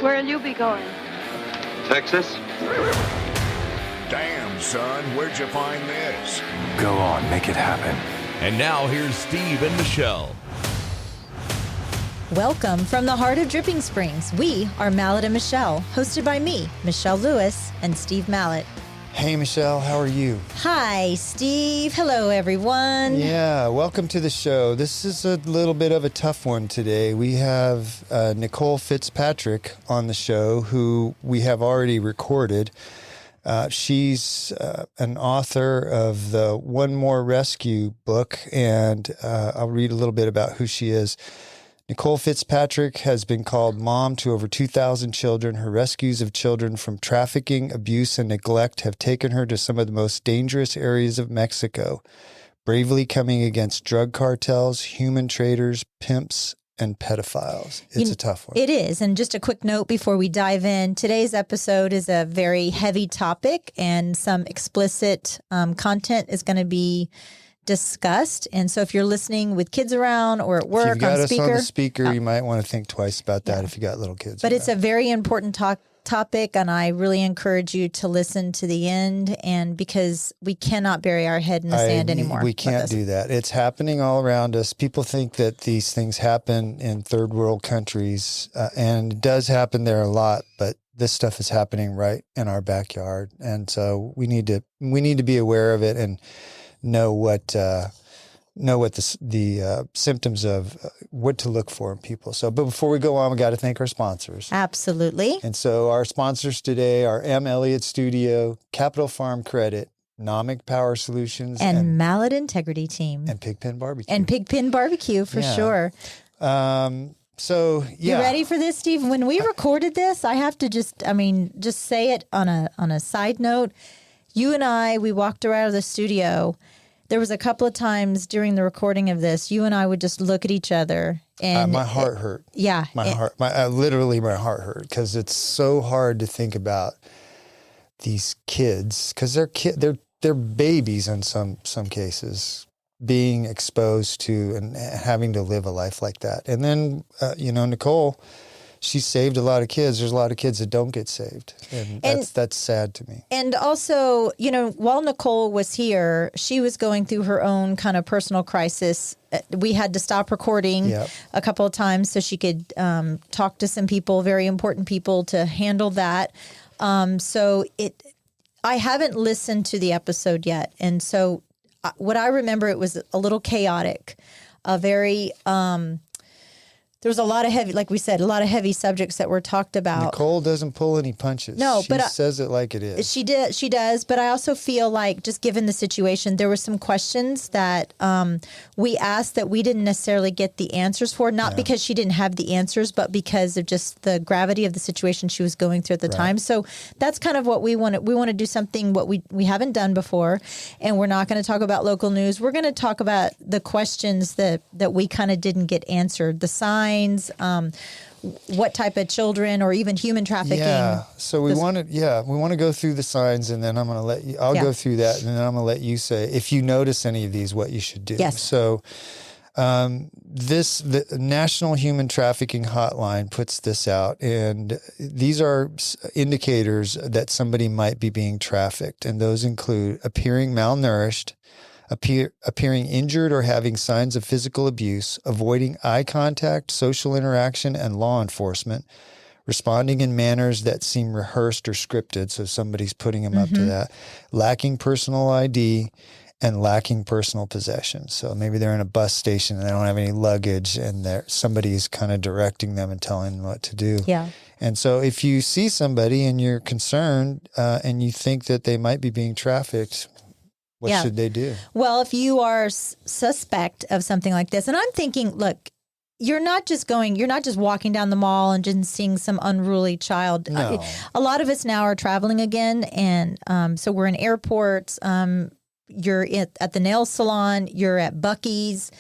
Where'll you be going? Texas? Damn, son, where'd you find this? Go on, make it happen. And now here's Steve and Michelle. Welcome from the heart of Dripping Springs. We are Mallet and Michelle, hosted by me, Michelle Lewis, and Steve Mallet. Hey, Michelle, how are you? Hi, Steve. Hello, everyone. Yeah, welcome to the show. This is a little bit of a tough one today. We have Nicole Fitzpatrick on the show, who we have already recorded. She's an author of the One More Rescue book, and I'll read a little bit about who she is. Nicole Fitzpatrick has been called mom to over 2,000 children. Her rescues of children from trafficking, abuse, and neglect have taken her to some of the most dangerous areas of Mexico, bravely coming against drug cartels, human traders, pimps, and pedophiles. It's a tough one. It is. And just a quick note before we dive in, today's episode is a very heavy topic, and some explicit content is going to be discussed. And so if you're listening with kids around or at work if you've got on us speaker, on the speaker, you might want to think twice about that if you got little kids. But it's a very important topic, and I really encourage you to listen to the end, and because we cannot bury our head in the sand anymore. We can't do that. It's happening all around us. People think that these things happen in third world countries, and it does happen there a lot, but this stuff is happening right in our backyard. And so we need to be aware of it and know what the symptoms of what to look for in people. So, but before we go on, we got to thank our sponsors. Absolutely. And so our sponsors today are M. Elliott Studio, Capital Farm Credit, Nomic Power Solutions, and Mallet Integrity Team, and Pigpen Barbecue. And Pigpen Barbecue for sure. So yeah, you ready for this, Steve? When we recorded this, I have to just say it on a side note. You and I, we walked around the studio. There was a couple of times during the recording of this, you and I would just look at each other, and my heart hurt. Yeah, my heart hurt, because it's so hard to think about these kids, because they're babies in some cases, being exposed to and having to live a life like that. And then Nicole, she saved a lot of kids. There's a lot of kids that don't get saved. And that's sad to me. And also, while Nicole was here, she was going through her own kind of personal crisis. We had to stop recording a couple of times so she could talk to some people, very important people, to handle that. I haven't listened to the episode yet. And so what I remember, it was a little chaotic, a very... there was a lot of heavy, like we said, a lot of heavy subjects that were talked about. Nicole doesn't pull any punches. No, she says it like it is. She does. But I also feel like, just given the situation, there were some questions that we asked that we didn't necessarily get the answers for. Not because she didn't have the answers, but because of just the gravity of the situation she was going through at the time. So that's kind of what we want. We want to do something what we haven't done before, and we're not going to talk about local news. We're going to talk about the questions that we kind of didn't get answered. The signs. What type of children, or even human trafficking? Yeah. So we want to go through the signs, and then I'm going to let you. I'll go through that, and then I'm going to let you say if you notice any of these, what you should do. Yes. So the National Human Trafficking Hotline puts this out, and these are indicators that somebody might be being trafficked, and those include appearing malnourished, appearing injured or having signs of physical abuse, avoiding eye contact, social interaction, and law enforcement, responding in manners that seem rehearsed or scripted, so somebody's putting them up to that, lacking personal ID, and lacking personal possessions. So maybe they're in a bus station and they don't have any luggage, and somebody's kind of directing them and telling them what to do. Yeah. And so if you see somebody and you're concerned and you think that they might be being trafficked, what should they do? Well, if you are suspect of something like this, and I'm thinking, look, you're not just walking down the mall and just seeing some unruly child. No. A lot of us now are traveling again, and so we're in airports. You're at the nail salon. You're at Buc-ee's.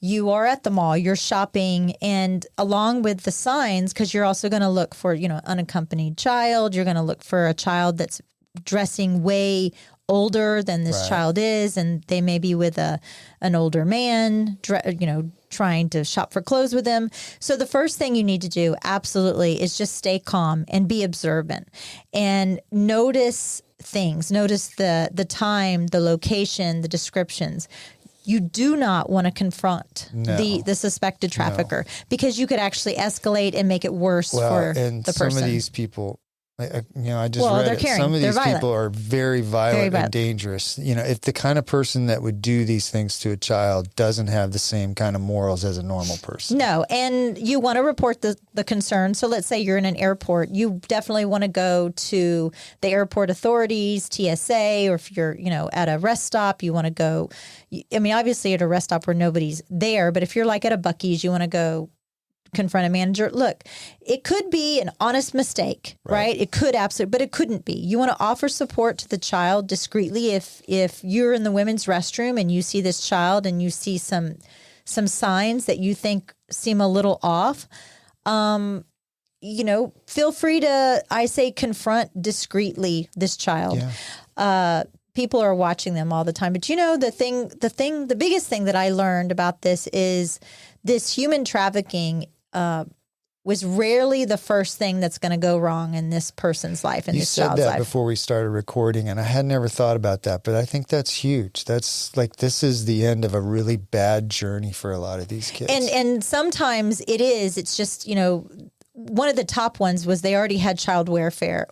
You are at the mall. You're shopping, and along with the signs, because you're also going to look for unaccompanied child. You're going to look for a child that's dressing way older than this Right. child is, and they may be with an older man, trying to shop for clothes with them. So the first thing you need to do, absolutely, is just stay calm and be observant and notice things. Notice the time, the location, the descriptions. You do not want to confront the suspected trafficker because you could actually escalate and make it worse for and the person. some of these people, I just Well, read they're it. caring. Some of They're these violent. people are very violent and dangerous. If the kind of person that would do these things to a child doesn't have the same kind of morals as a normal person. No, and you want to report the concern. So let's say you're in an airport. You definitely want to go to the airport authorities, TSA, or if you're, at a rest stop, you want to go. I mean, obviously at a rest stop where nobody's there, but if you're like at a Buc-ee's, you want to go confront a manager. Look, it could be an honest mistake, right? It could absolutely, but it couldn't be. You want to offer support to the child discreetly. If you're in the women's restroom and you see this child and you see some signs that you think seem a little off, feel free to, I say, confront discreetly this child. Yeah. People are watching them all the time. But the biggest thing that I learned about this is this human trafficking was rarely the first thing that's going to go wrong in this person's life, in You this said child's that life. before we started recording, and I had never thought about that, but I think that's huge. That's like, this is the end of a really bad journey for a lot of these kids. And sometimes it is. It's just, one of the top ones was they already had child welfare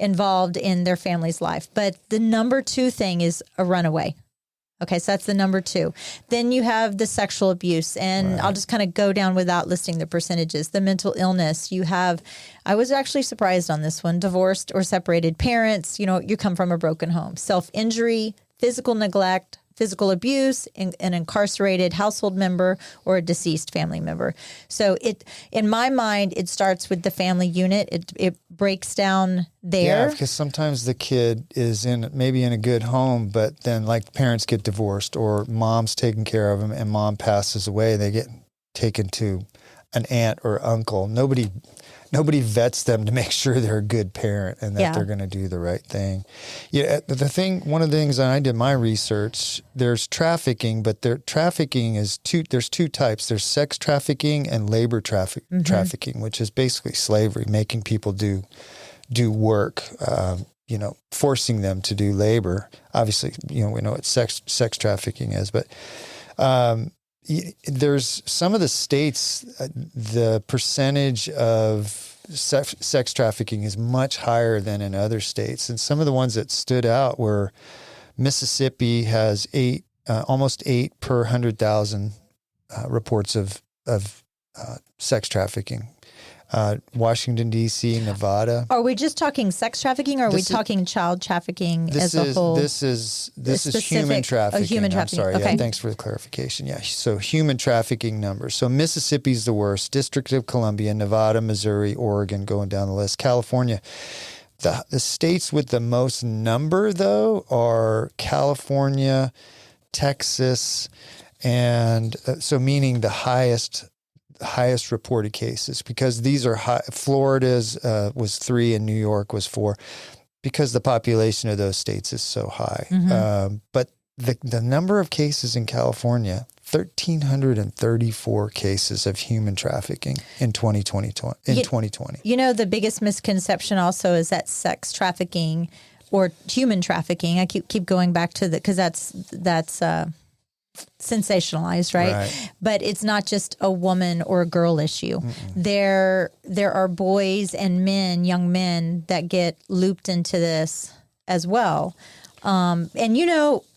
involved in their family's life. But the number two thing is a runaway. Okay, so that's the number two. Then you have the sexual abuse, and I'll just kind of go down without listing the percentages. The mental illness. You have, I was actually surprised on this one, divorced or separated parents. You come from a broken home. Self-injury, physical neglect, physical abuse, an incarcerated household member, or a deceased family member. So in my mind, it starts with the family unit. It breaks down there. Yeah, because sometimes the kid is maybe in a good home, but then like parents get divorced or mom's taking care of them and mom passes away. They get taken to an aunt or uncle. Nobody vets them to make sure they're a good parent and that they're going to do the right thing. Yeah, one of the things I did my research, there's trafficking, but trafficking is there's two types. There's sex trafficking and labor trafficking, which is basically slavery, making people do work, forcing them to do labor. Obviously, we know what sex trafficking is, but there's some of the states, the percentage of sex trafficking is much higher than in other states. And some of the ones that stood out were Mississippi has almost 8 per 100,000 reports of sex trafficking. Washington, D.C., Nevada. Are we just talking sex trafficking, or are we talking child trafficking as a whole? This is human trafficking. Human trafficking. I'm sorry. Okay. Yeah, thanks for the clarification. Yeah, so human trafficking numbers. So Mississippi's the worst. District of Columbia, Nevada, Missouri, Oregon, going down the list. California. The states with the most number, though, are California, Texas, and so meaning the highest reported cases, because these are high. Florida's was 3 and New York was 4, because the population of those states is so high. But the number of cases in California, 1,334 cases of human trafficking in 2020. The biggest misconception also is that sex trafficking or human trafficking, I keep going back to because that's sensationalized, right? But it's not just a woman or a girl issue. There are boys and men, young men, that get looped into this as well. And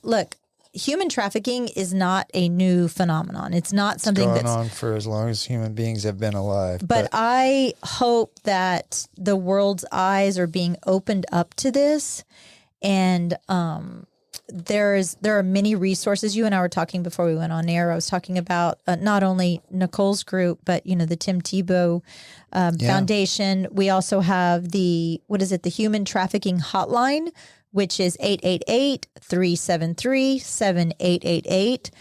look, human trafficking is not a new phenomenon. It's not something It's that's gone on for as long as human beings have been alive. But I hope that the world's eyes are being opened up to this, and there are many resources. You and I were talking before we went on air. I was talking about not only Nicole's group, but the Tim Tebow Foundation. We also have the Human Trafficking Hotline, which is 888-373-7888.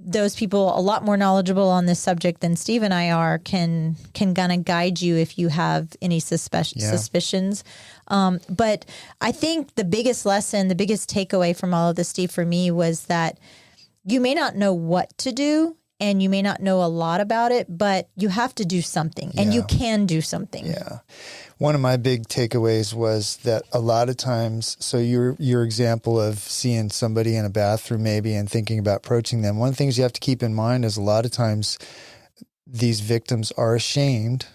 those people a lot more knowledgeable on this subject than Steve and I are can kind of guide you if you have any suspicions. But I think the biggest lesson, the biggest takeaway from all of this, Steve, for me was that you may not know what to do and you may not know a lot about it, but you have to do something and you can do something. Yeah. One of my big takeaways was that a lot of times, so your example of seeing somebody in a bathroom maybe and thinking about approaching them, one of the things you have to keep in mind is a lot of times these victims are ashamed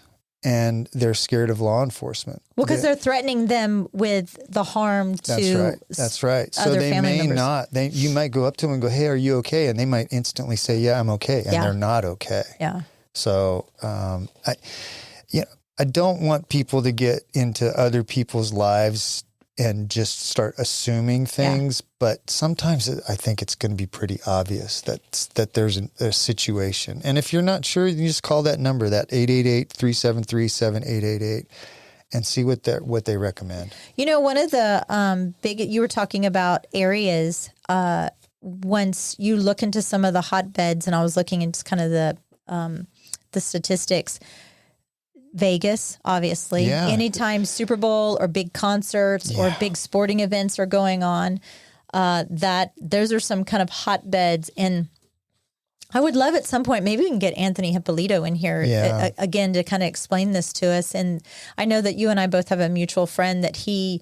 and they're scared of law enforcement. Well, because they're threatening them with the harm to That's right. So other they family may members. you might go up to them and go, hey, are you okay? And they might instantly say, yeah, I'm okay. And they're not okay. Yeah. So, I don't want people to get into other people's lives and just start assuming things, but sometimes I think it's going to be pretty obvious that there's a situation. And if you're not sure, you just call that number, that 888-373-7888, and see what they recommend. You know, one of the you were talking about areas, once you look into some of the hotbeds, and I was looking into kind of the statistics. Vegas, obviously. Yeah. Anytime Super Bowl or big concerts or big sporting events are going on, that those are some kind of hotbeds. And I would love at some point, maybe we can get Anthony Hippolito in here again to kind of explain this to us. And I know that you and I both have a mutual friend that he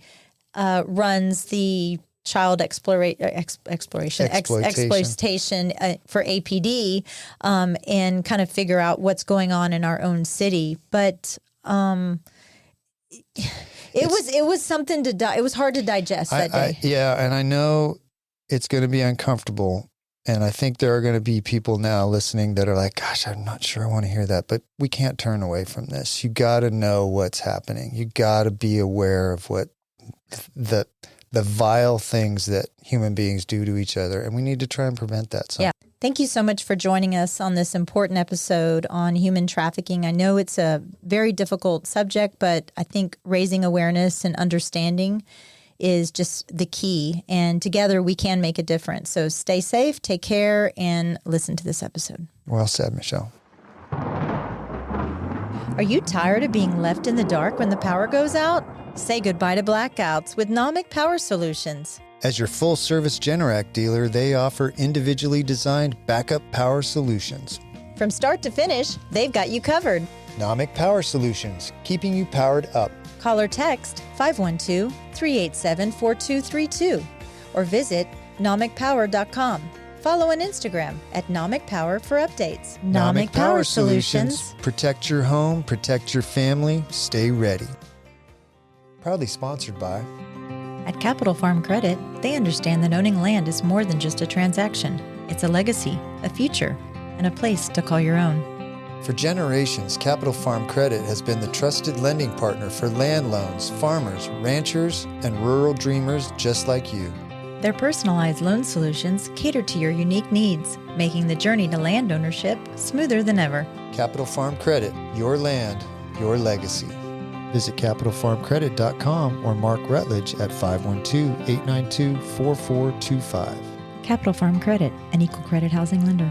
runs the child exploitation for APD and kind of figure out what's going on in our own city. But it was something it was hard to digest that day. And I know it's going to be uncomfortable. And I think there are going to be people now listening that are like, gosh, I'm not sure I want to hear that, but we can't turn away from this. You got to know what's happening. You got to be aware of what the vile things that human beings do to each other. And we need to try and prevent that. So. Yeah. Thank you so much for joining us on this important episode on human trafficking. I know it's a very difficult subject, but I think raising awareness and understanding is just the key. And together we can make a difference. So stay safe, take care, and listen to this episode. Well said, Michelle. Are you tired of being left in the dark when the power goes out? Say goodbye to blackouts with Nomic Power Solutions. As your full-service Generac dealer, they offer individually designed backup power solutions. From start to finish, they've got you covered. Nomic Power Solutions, keeping you powered up. Call or text 512-387-4232 or visit nomicpower.com. Follow on Instagram at Nomic Power for updates. Nomic Power Solutions. Protect your home, protect your family, stay ready. Proudly sponsored by... At Capital Farm Credit, they understand that owning land is more than just a transaction. It's a legacy, a future, and a place to call your own. For generations, Capital Farm Credit has been the trusted lending partner for land loans, farmers, ranchers, and rural dreamers just like you. Their personalized loan solutions cater to your unique needs, making the journey to land ownership smoother than ever. Capital Farm Credit, your land, your legacy. Visit CapitalFarmCredit.com or Mark Rutledge at 512-892-4425. Capital Farm Credit, an equal credit housing lender.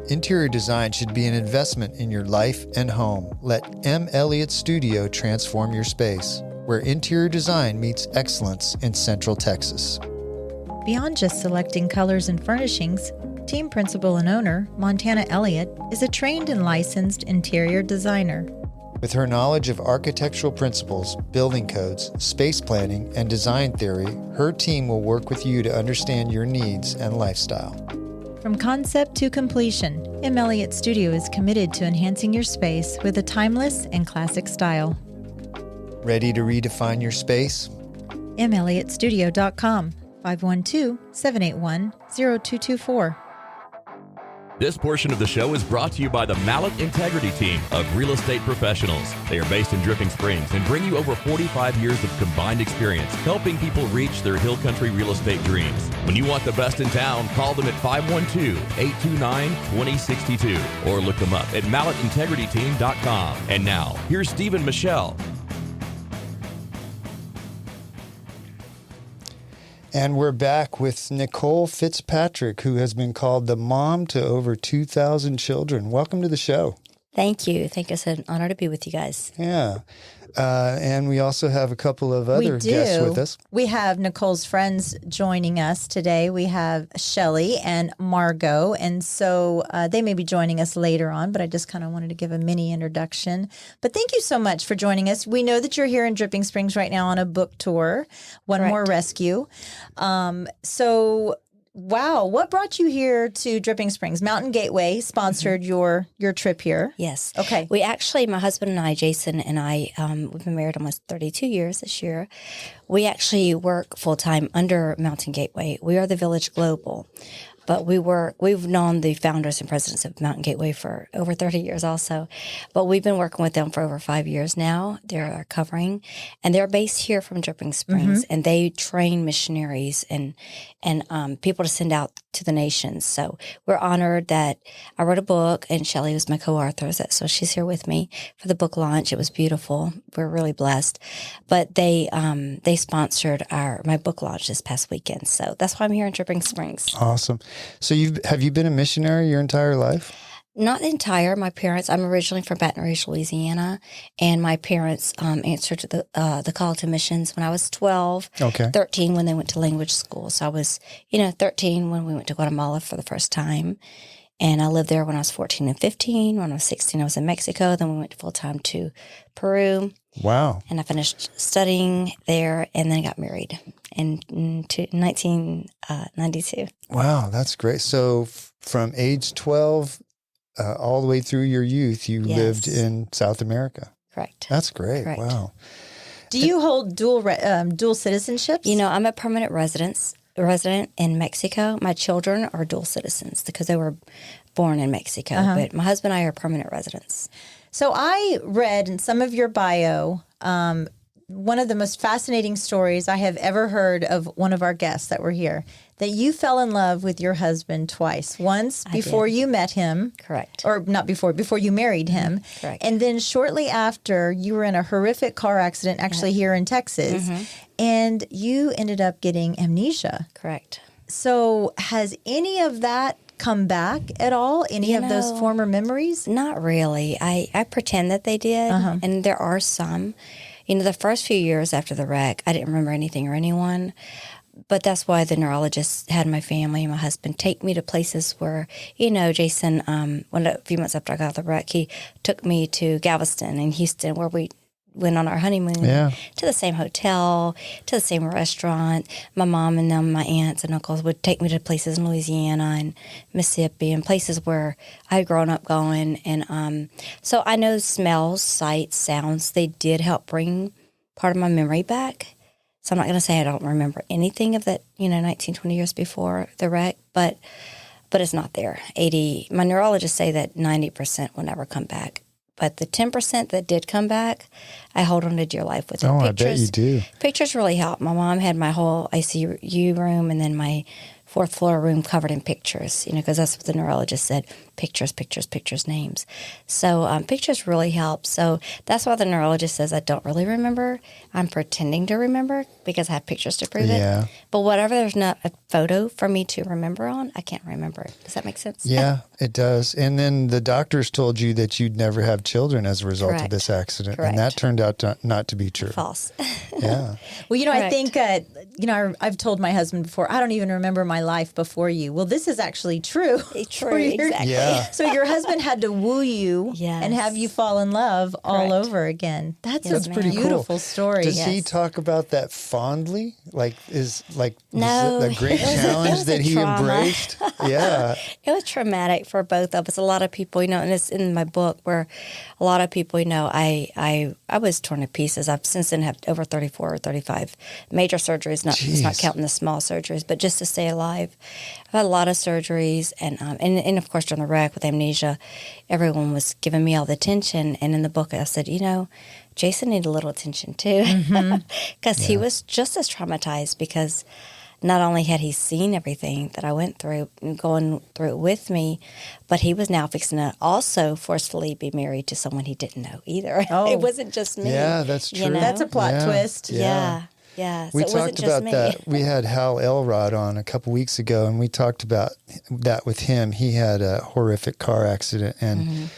Interior design should be an investment in your life and home. Let M. Elliott Studio transform your space, where interior design meets excellence in Central Texas. Beyond just selecting colors and furnishings, team principal and owner, Montana Elliott, is a trained and licensed interior designer. With her knowledge of architectural principles, building codes, space planning, and design theory, her team will work with you to understand your needs and lifestyle. From concept to completion, M. Elliott Studio is committed to enhancing your space with a timeless and classic style. Ready to redefine your space? melliottstudio.com, 512-781-0224. This portion of the show is brought to you by the Mallet Integrity Team of real estate professionals. They are based in Dripping Springs and bring you over 45 years of combined experience helping people reach their hill country real estate dreams. When you want the best in town, call them at 512-829-2062 or look them up at malletintegrityteam.com. And now, here's Steve and Michelle. And we're back with Nicole Fitzpatrick, who has been called the mom to over 2,000 children. Welcome to the show. Thank you. It's an honor to be with you guys. Yeah. And we also have a couple of other guests with us. We have Nicole's friends joining us today. We have Shelly and Margot. And so they may be joining us later on, but I just kind of wanted to give a mini introduction. But thank you so much for joining us. We know that you're here in Dripping Springs right now on a book tour, One More Rescue. Wow, what brought you here to Dripping Springs? Mountain Gateway sponsored your trip here. Yes. Okay. We actually, my husband and I, Jason and I, we've been married almost 32 years this year. We actually work full-time under Mountain Gateway. We are the Village Global. But we've known the founders and presidents of Mountain Gateway for over 30 years also. But we've been working with them for over 5 years now. They're our covering. And they're based here from Dripping Springs. And they train missionaries and people to send out to the nations. So we're honored that I wrote a book, and Shelly was my co-author. So she's here with me for the book launch. It was beautiful. We're really blessed. But they sponsored my book launch this past weekend. So that's why I'm here in Dripping Springs. Awesome. So have you been a missionary your entire life? Not entire. My parents, I'm originally from Baton Rouge, Louisiana, and my parents answered to the call to missions when I was 12, 13 when they went to language school. So I was, 13 when we went to Guatemala for the first time. And I lived there when I was 14 and 15. When I was 16, I was in Mexico. Then we went full-time to Peru. Wow. And I finished studying there and then got married in 1992. Wow, that's great. So from age 12 all the way through your youth, you lived in South America. Correct. That's great. Correct. Wow. Do you hold dual citizenships? I'm a permanent resident in Mexico. My children are dual citizens because they were born in Mexico. But my husband and I are permanent residents. So I read in some of your bio, one of the most fascinating stories I have ever heard of one of our guests that were here, that you fell in love with your husband twice. Once before you met him. Correct. Or not before you married him. Correct. And then shortly after, you were in a horrific car accident, actually here in Texas, and you ended up getting amnesia. Correct. So has any of that come back at all? Any of those former memories? Not really. I pretend that they did, and there are some. The first few years after the wreck, I didn't remember anything or anyone. But that's why the neurologist had my family and my husband take me to places where, Jason, a few months after I got out of the wreck, he took me to Galveston and Houston, where we went on our honeymoon to the same hotel, to the same restaurant. My mom and them, my aunts and uncles, would take me to places in Louisiana and Mississippi and places where I had grown up going. And so I know smells, sights, sounds, they did help bring part of my memory back. So I'm not going to say I don't remember anything of that, 19, 20 years before the wreck, but it's not there. My neurologists say that 90% will never come back. But the 10% that did come back, I hold on to dear life with it. Oh, I bet you do. Pictures really help. My mom had my whole ICU room and then my fourth floor room covered in pictures, because that's what the neurologist said, pictures, pictures, pictures, names. So pictures really help. So that's why the neurologist says I don't really remember. I'm pretending to remember because I have pictures to prove it. But whatever there's not a photo for me to remember on, I can't remember it. Does that make sense? Yeah, it does. And then the doctors told you that you'd never have children as a result of this accident. Correct. And that turned out not to be true. False. Yeah. Well, I think, I've told my husband before, I don't even remember my life before you. Well, this is actually true. True, exactly. Yeah. So your husband had to woo you and have you fall in love all over again. That's a pretty beautiful story. Does he talk about that fondly? No, the great challenge that he embraced? Yeah. It was traumatic for both of us. A lot of people, and it's in my book where a lot of people, I was torn to pieces. I've since then had over 34 or 35 major surgeries, it's not counting the small surgeries, but just to stay alive. I've had a lot of surgeries, and of course during the wreck with amnesia, everyone was giving me all the attention. And in the book, I said, Jason needed a little attention too, because he was just as traumatized because not only had he seen everything that I went through and going through it with me, but he was now fixing to also forcefully be married to someone he didn't know either. Oh. It wasn't just me. Yeah, that's true. That's a plot twist. Yeah. Yeah, so We it wasn't talked just about me. that. We had Hal Elrod on a couple weeks ago, and we talked about that with him. He had a horrific car accident, and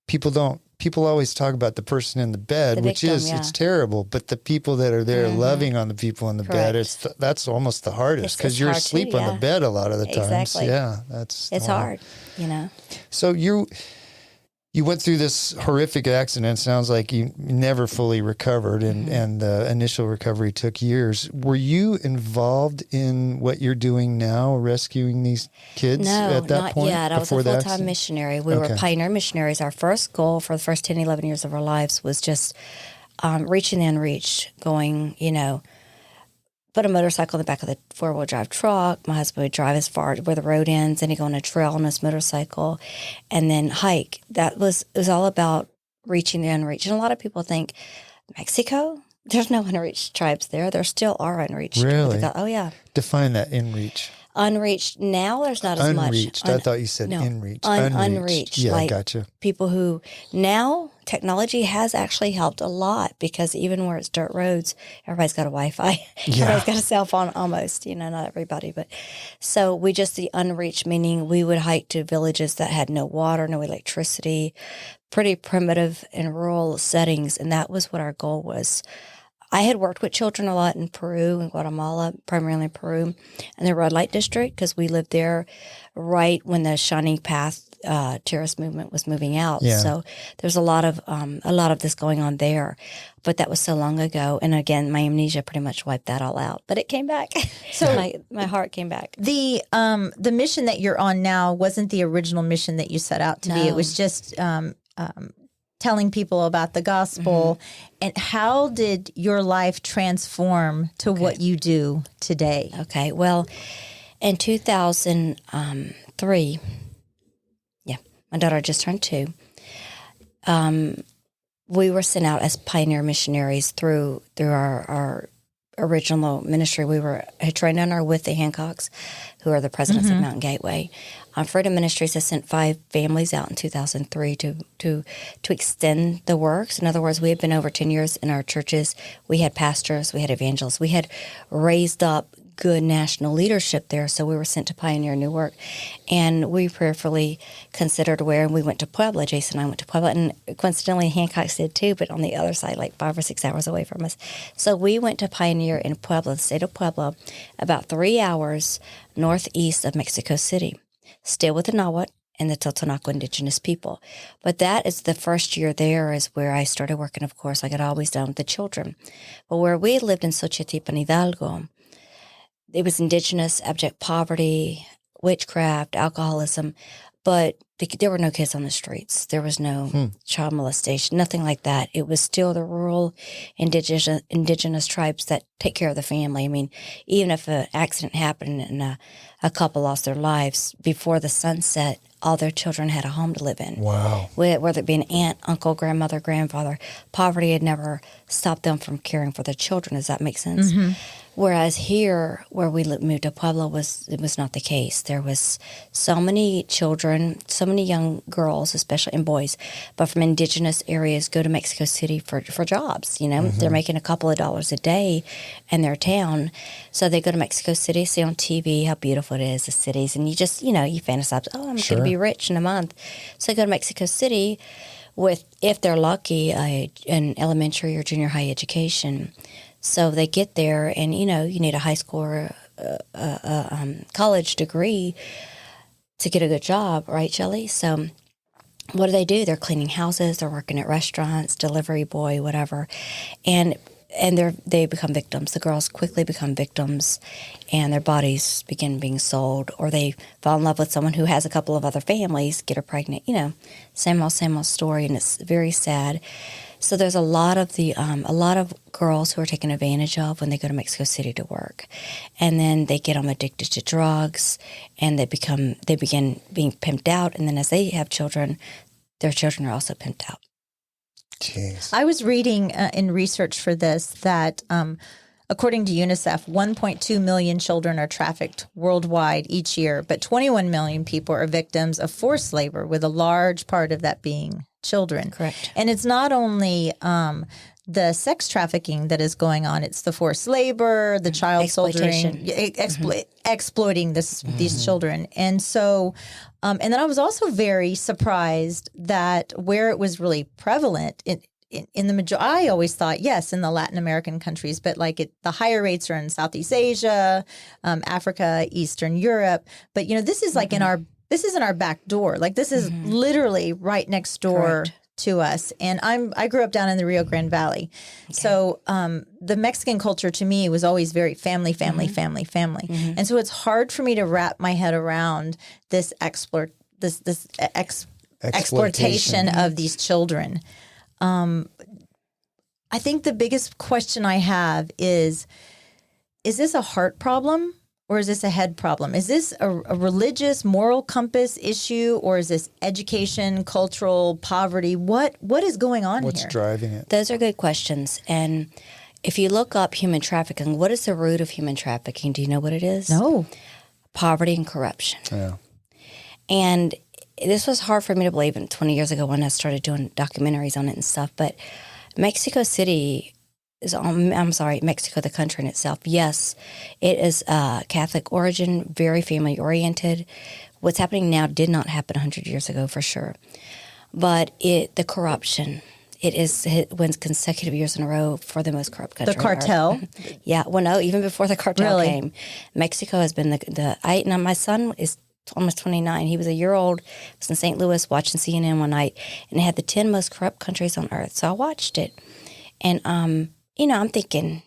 people always talk about the person in the bed, The which victim, is, yeah. it's terrible, but the people that are there loving on the people in the bed, Correct. that's almost the hardest, It's because you're hard too, asleep on the yeah. bed a lot of the times. Exactly. Yeah, It's wow. hard, you know. So you went through this horrific accident. Sounds like you never fully recovered, and the initial recovery took years. Were you involved in what you're doing now, rescuing these kids at that not point? yet. I was a before the full-time accident? missionary. We were pioneer missionaries. Our first goal for the first 10, 11 years of our lives was just reaching the unreached, going, you know, put a motorcycle in the back of the four-wheel drive truck. My husband would drive as far where the road ends, and he'd go on a trail on his motorcycle and then hike. It was all about reaching the unreached. And a lot of people think, Mexico? There's no unreached tribes there. There still are unreached. Really? Oh, yeah. Define that, in reach. Unreached now, there's not as much. Unreached. I thought you said in reach. Unreached. Yeah, like gotcha. people who now technology has actually helped a lot, because even where it's dirt roads, everybody's got a Wi-Fi. Yeah. Everybody's got a cell phone almost, you know, not everybody. But so the unreached, meaning we would hike to villages that had no water, no electricity, pretty primitive and rural settings. And that was what our goal was. I had worked with children a lot in Peru and Guatemala, primarily in Peru, and the red light district, because we lived there right when the Shining Path terrorist movement was moving out. Yeah. So there's a lot of this going on there, but that was so long ago. And again, my amnesia pretty much wiped that all out. But it came back. So my heart came back. The mission that you're on now wasn't the original mission that you set out to be. It was just telling people about the gospel. And how did your life transform to what you do today? Okay. Well, in 2003, my daughter just turned 2. We were sent out as pioneer missionaries through our original ministry. We had trained under with the Hancocks, who are the presidents of Mountain Gateway. Freedom Ministries has sent 5 families out in 2003 to extend the works. In other words, we had been over 10 years in our churches. We had pastors, we had evangelists, we had raised up good national leadership there, so we were sent to pioneer new work. And we prayerfully considered where, and we went to Puebla. Jason and I went to Puebla, and coincidentally Hancocks did too, but on the other side, like 5 or 6 hours away from us. So we went to pioneer in Puebla, the state of Puebla, about 3 hours northeast of Mexico City, still with the Nahuatl and the Totonaco indigenous people. But that is the first year there is where I started working, of course, like I'd always done with the children. But where we lived in Xochitl, Hidalgo, it was indigenous, abject poverty, witchcraft, alcoholism, but there were no kids on the streets. There was no child molestation, nothing like that. It was still the rural indigenous tribes that take care of the family. I mean, even if an accident happened and a couple lost their lives, before the sun set, all their children had a home to live in. Wow. Whether it be an aunt, uncle, grandmother, grandfather, poverty had never stopped them from caring for their children. Does that make sense? Whereas here, where we moved to Puebla, it was not the case. There was so many children, so many young girls, especially, and boys, but from indigenous areas go to Mexico City for jobs. You know, they're making a couple of dollars a day in their town. So they go to Mexico City, see on TV how beautiful it is, the cities, and you just, you fantasize, oh, I'm going to be rich in a month. So they go to Mexico City with, if they're lucky, an elementary or junior high education. So they get there, and you need a high school or college degree to get a good job, right, Shelley? So what do? They're cleaning houses, they're working at restaurants, delivery boy, whatever, and they become victims. The girls quickly become victims, and their bodies begin being sold, or they fall in love with someone who has a couple of other families, get her pregnant. Same old story, and it's very sad. So there's a lot of girls who are taken advantage of when they go to Mexico City to work, and then they get them addicted to drugs, and they begin being pimped out, and then as they have children, their children are also pimped out. Jeez. I was reading in research for this that according to UNICEF, 1.2 million children are trafficked worldwide each year, but 21 million people are victims of forced labor, with a large part of that being children. Correct. And it's not only the sex trafficking that is going on. It's the forced labor, the child Exploitation. soldiering, exploiting these children. And so, and then I was also very surprised that where it was really prevalent in the majority, I always thought, yes, in the Latin American countries, but the higher rates are in Southeast Asia, Africa, Eastern Europe. But, this is like this is in our back door. Like this is literally right next door. Correct. To us. And I grew up down in the Rio Grande Valley. Okay. So the Mexican culture to me was always very family. And so it's hard for me to wrap my head around this exploitation of these children. I think the biggest question I have is this a heart problem? Or is this a head problem? Is this a religious, moral compass issue, or is this education, cultural, poverty? What is going on here? What's driving it? Those are good questions. And if you look up human trafficking, what is the root of human trafficking? Do you know what it is? No. Poverty and corruption. Yeah. And this was hard for me to believe 20 years ago when I started doing documentaries on it and stuff. But Mexico City Mexico, the country in itself. Yes, it is Catholic origin, very family oriented. What's happening now did not happen 100 years ago for sure. But the corruption, it wins consecutive years in a row for the most corrupt country. The cartel? Yeah. Well, no, even before the cartel really? came, Mexico has been now my son is almost 29. He was a year old. I was in St. Louis watching CNN one night, and it had the 10 most corrupt countries on earth. So I watched it. And, I'm thinking,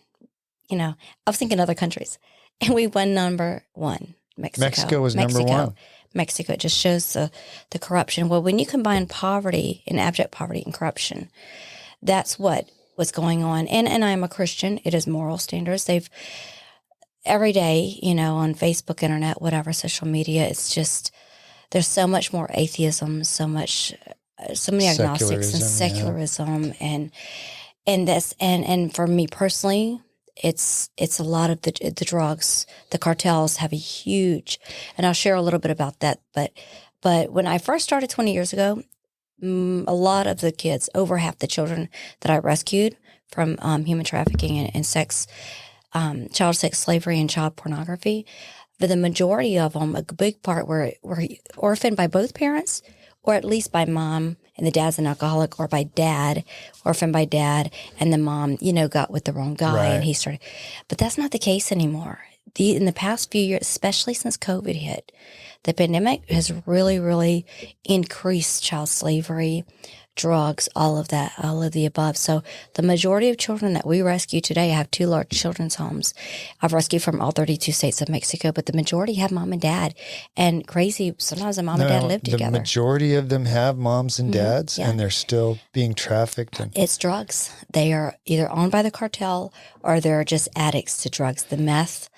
I was thinking other countries. And we won number one, Mexico. Mexico was number one. Mexico. It just shows the corruption. Well, when you combine poverty and abject poverty and corruption, that's what was going on. And I'm a Christian. It is moral standards. Every day, on Facebook, internet, whatever, social media, it's just, there's so much more atheism, so many agnostics and secularism and for me personally, it's a lot of the drugs. The cartels have a huge, and I'll share a little bit about that. But when I first started 20 years ago, a lot of the kids, over half the children that I rescued from human trafficking and sex, child sex slavery and child pornography, but the majority of them, a big part, were orphaned by both parents, or at least by mom, and the dad's an alcoholic, or by dad, orphaned by dad, and the mom, got with the wrong guy, right. And he started. But that's not the case anymore. In the past few years, especially since COVID hit, the pandemic has really, really increased child slavery, drugs, all of that, all of the above. So the majority of children that we rescue today, I have 2 large children's homes. I've rescued from all 32 states of Mexico, but the majority have mom and dad. And crazy, sometimes the mom and dad live together. The majority of them have moms and dads, and they're still being trafficked. It's drugs. They are either owned by the cartel or they're just addicts to drugs. The meth,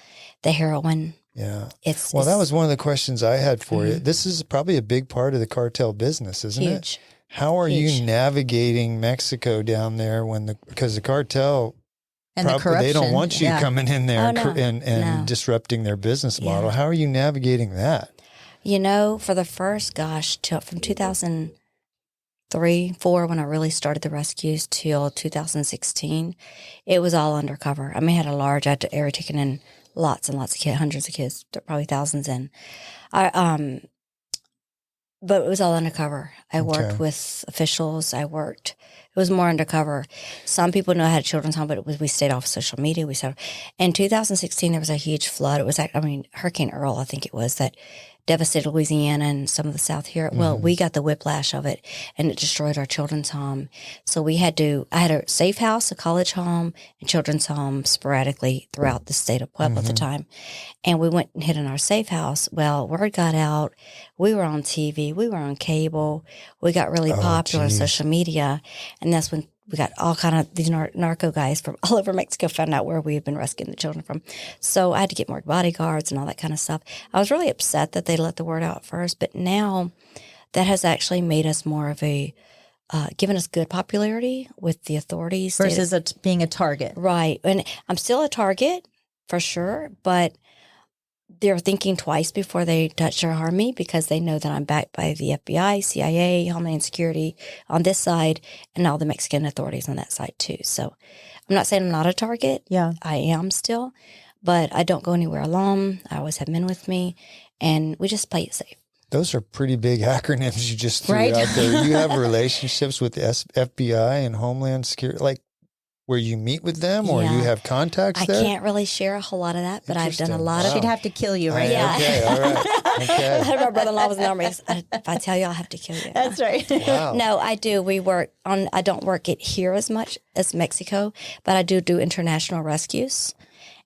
the heroin. Yeah. That was one of the questions I had for you. This is probably a big part of the cartel business, isn't it? Huge. How are you navigating Mexico down there because the cartel and the corruption, they don't want you coming in there and disrupting their business model. How are you navigating that? For the first, from 2003, 4, when I really started the rescues till 2016, it was all undercover. I had I had to area taken in lots and lots of kids, hundreds of kids, probably thousands in. But it was all undercover. I worked with officials. It was more undercover. Some people know I had a children's home, but we stayed off social media. In 2016, there was a huge flood. It was, Hurricane Earl, I think it was, that devastated Louisiana and some of the South here. Well, we got the whiplash of it, and it destroyed our children's home. So I had a safe house, a college home, and children's home sporadically throughout the state of Puebla at the time. And we went and hid in our safe house. Well, word got out. We were on TV. We were on cable. We got really popular on social media. And that's when we got all kind of these narco guys from all over Mexico found out where we had been rescuing the children from. So I had to get more bodyguards and all that kind of stuff. I was really upset that they let the word out first, but now that has actually made us more of given us good popularity with the authorities. Versus being a target. Right. And I'm still a target for sure, but they're thinking twice before they touch or harm me because they know that I'm backed by the FBI, CIA, Homeland Security on this side, and all the Mexican authorities on that side too. So I'm not saying I'm not a target. Yeah. I am still, but I don't go anywhere alone. I always have men with me, and we just play it safe. Those are pretty big acronyms you just threw Right. out there. You have relationships with the FBI and Homeland Security, like where you meet with them or Yeah. you have contacts there? I can't really share a whole lot of that, but I've done a Interesting. lot Wow. of She'd have to kill you, right? Yeah. Okay, all right. Okay. My brother-in-law was in the army. If I tell you, I'll have to kill you. That's right. Wow. No, I do. We work on. I don't work it here as much as Mexico, but I do international rescues.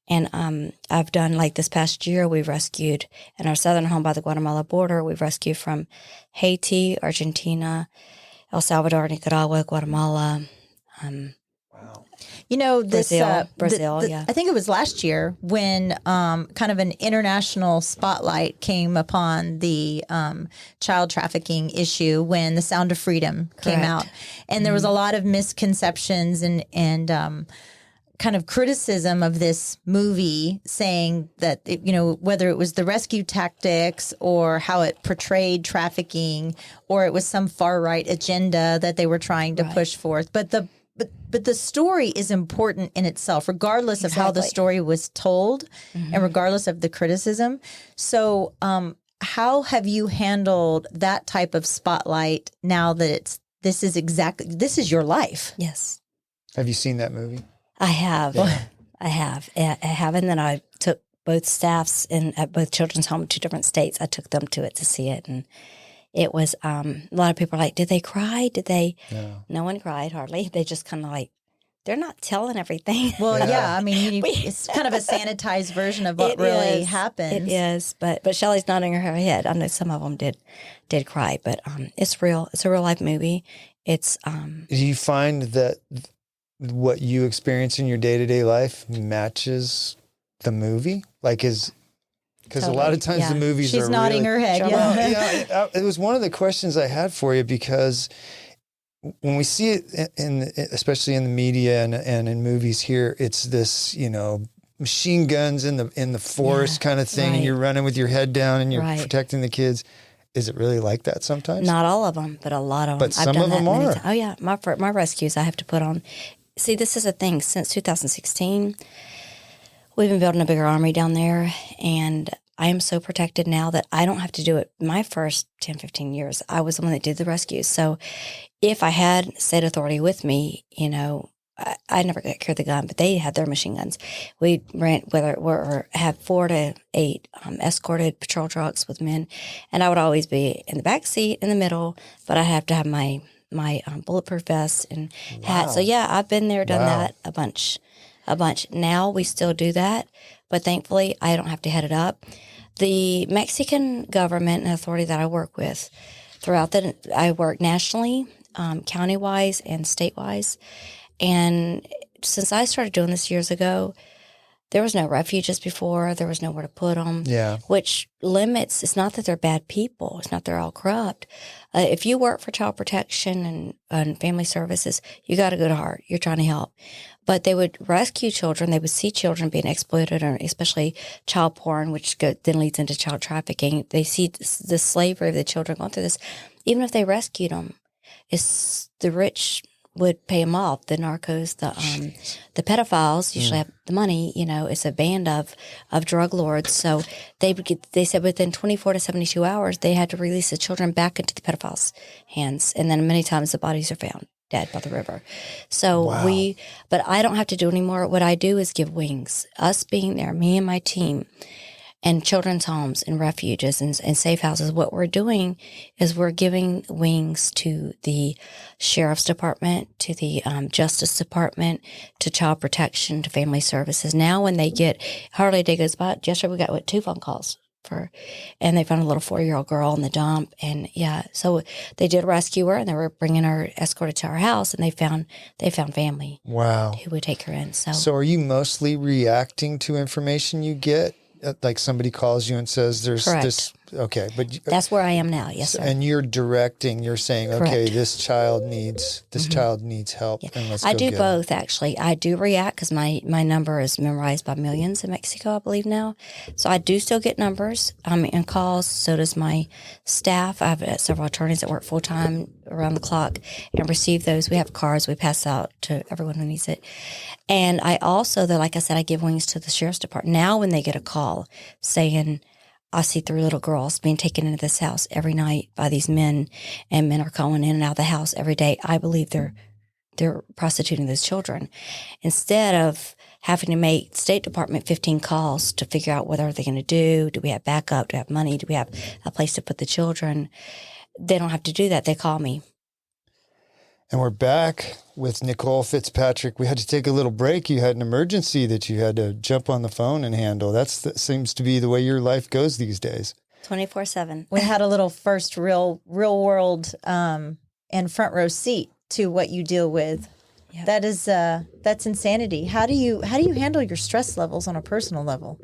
And I've done, like this past year, we've rescued in our southern home by the Guatemala border. We've rescued from Haiti, Argentina, El Salvador, Nicaragua, Guatemala. You know, this Brazil, yeah. I think it was last year when kind of an international spotlight came upon the child trafficking issue when The Sound of Freedom came Correct. out, and there was a lot of misconceptions and kind of criticism of this movie, saying that whether it was the rescue tactics or how it portrayed trafficking, or it was some far right agenda that they were trying to push forth, but the story is important in itself, regardless of how the story was told and regardless of the criticism. So how have you handled that type of spotlight now that this is your life? Yes, Have you seen that movie? I have. Yeah. I have. And then I took both staffs at both children's homes, 2 different states. I took them to it to see it, and it was a lot of people are like, did they cry? Did they? No one cried, hardly. They just kind of like, they're not telling everything. Well, yeah. I mean, it's kind of a sanitized version of what really happened. It is, but Shelley's nodding her head. I know some of them did cry, but it's real. It's a real life movie. It's Do you find that what you experience in your day-to-day life matches the movie? Like because a lot of times the movies She's are nodding really, her head. Well, Yeah. it was one of the questions I had for you, because when we see it especially in the media and in movies here, it's this, machine guns in the forest kind of thing, and you're running with your head down and you're protecting the kids. Is it really like that sometimes? not all of them, but a lot of them. But some of them are. Oh yeah, my rescues I have to put on. See, this is a thing. Since 2016, we've been building a bigger army down there, and I am so protected now that I don't have to do it. My first 10, 15 years, I was the one that did the rescues. So if I had state authority with me, I never got carry the gun, but they had their machine guns. We rent, have 4 to 8 escorted patrol trucks with men, and I would always be in the back seat in the middle, but I have to have my bulletproof vest and hat. So yeah, I've been there, done that a bunch. Now we still do that, but thankfully I don't have to head it up. The Mexican government and authority that I work with I work nationally, county-wise and state-wise. And since I started doing this years ago, there was no refuges before. There was nowhere to put them. Yeah. Which limits, it's not that they're bad people. It's not they're all corrupt. If you work for child protection and family services, you got a good heart. You're trying to help. But they would rescue children. They would see children being exploited, or especially child porn, which then leads into child trafficking. They see the slavery of the children going through this. Even if they rescued them, it's the rich would pay them off. The narcos, the pedophiles usually have the money. It's a band of drug lords. So they said within 24 to 72 hours, they had to release the children back into the pedophiles' hands. And then many times the bodies are found dead by the river. So but I don't have to do anymore. What I do is give wings. Us being there, me and my team, and children's homes and refuges and safe houses, what we're doing is we're giving wings to the sheriff's department, to the justice department, to child protection, to family services. Now when they get, hardly a day goes by, yesterday we got 2 phone calls and they found a little 4-year-old girl in the dump. And so they did rescue her, and they were bringing her escorted to our house, and they found family. Wow. Who would take her in. So are you mostly reacting to information you get? Like somebody calls you and says there's Correct. this Okay, but That's where I am now. Yes, sir. and you're directing. You're saying, okay, Correct. this child needs help, and let's I go do get both, actually. I do react because my number is memorized by millions in Mexico, I believe now. So I do still get numbers and calls. So does my staff. I have several attorneys that work full time around the clock and receive those. We have cards we pass out to everyone who needs it. And I also, though, like I said, I give wings to the sheriff's department. Now when they get a call saying, I see 3 little girls being taken into this house every night by these men, and men are calling in and out of the house every day, I believe they're prostituting those children. Instead of having to make State Department 15 calls to figure out what are they going to do we have backup, do we have money, do we have a place to put the children, they don't have to do that. They call me. And we're back with Nicole Fitzpatrick. We had to take a little break. You had an emergency that you had to jump on the phone and handle. That seems to be the way your life goes these days. 24/7. We had a little first real world and front row seat to what you deal with. Yep. That is that's insanity. How do you handle your stress levels on a personal level?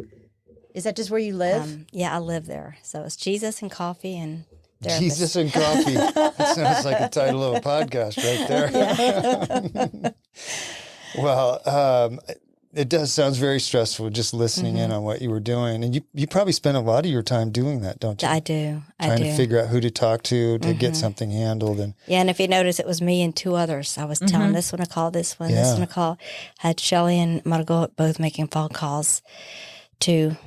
Is that just where you live? Yeah, I live there. So it's Jesus and coffee and therapist. Jesus and coffee. That sounds like a title of a podcast right there. Well, it does sounds very stressful just listening in on what you were doing. And you probably spend a lot of your time doing that, don't you? I do. Trying to figure out who to talk to get something handled. And yeah, and if you notice, it was me and 2 others. I was telling this one to call, this one, this one to call. I had Shelley and Monologue both making phone calls to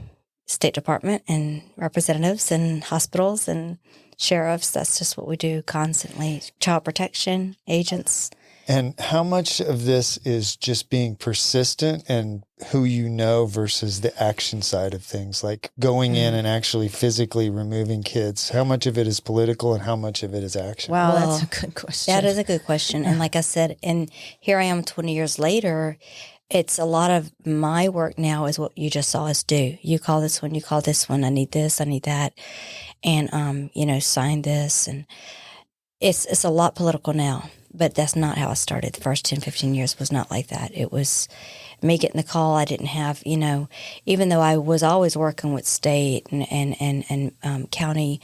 State Department and representatives and hospitals and sheriffs. That's just what we do constantly. Child protection agents. And how much of this is just being persistent and who you know versus the action side of things, like going in and actually physically removing kids? How much of it is political and how much of it is action? Wow, Well, that's a good question. That is a good question. And like I said, and here I am 20 years later, it's a lot of my work now is what you just saw us do. You call this one, you call this one. I need this, I need that. And, sign this. And it's a lot political now, but that's not how I started. The first 10, 15 years was not like that. It was me getting the call. I didn't have, even though I was always working with state and county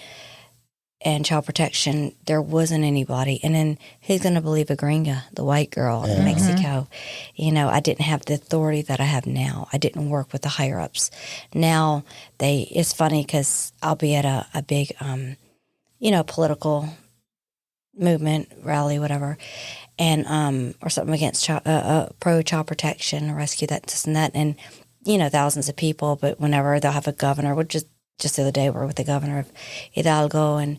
and child protection, there wasn't anybody. And then who's going to believe a gringa, the white girl in Mexico? I didn't have the authority that I have now. I didn't work with the higher ups. Now it's funny because I'll be at a big, political movement, rally, whatever, and, or something against pro child protection, rescue, that, this and that. And, thousands of people, but whenever they'll have a governor, which is, just the other day, we're with the governor of Hidalgo and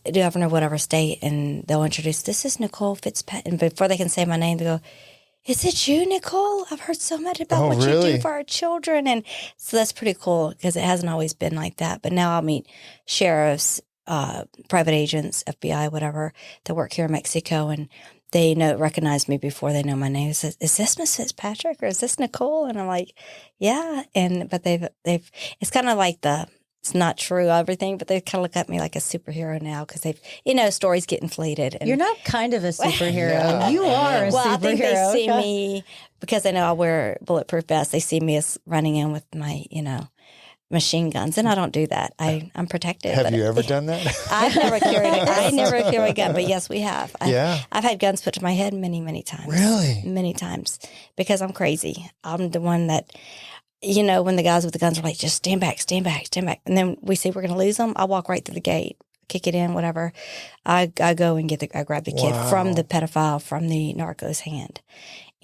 the governor of whatever state, and they'll introduce, this is Nicole Fitzpatrick. And before they can say my name, they go, is it you, Nicole? I've heard so much about what you do for our children. And so that's pretty cool because it hasn't always been like that. But now I'll meet sheriffs, private agents, FBI, whatever, that work here in Mexico, and they recognize me before they know my name. Is this Miss Fitzpatrick or is this Nicole? And I'm like, yeah. But they've it's kind of like it's not true everything, but they kind of look at me like a superhero now because they've stories get inflated. And, you're not kind of a superhero. You are a superhero. I think they see me because they know I wear bulletproof vests. They see me as running in with my machine guns, and I don't do that. I'm protected. Have you ever done that? I've never carried it. I never carry a gun, but yes, we have. I've had guns put to my head many, many times. Really? Many times, because I'm crazy. I'm the one that, when the guys with the guns are like, just stand back, stand back, stand back. And then we see we're going to lose them. I walk right through the gate, kick it in, whatever. I go and I grab the kid from the pedophile, from the narco's hand.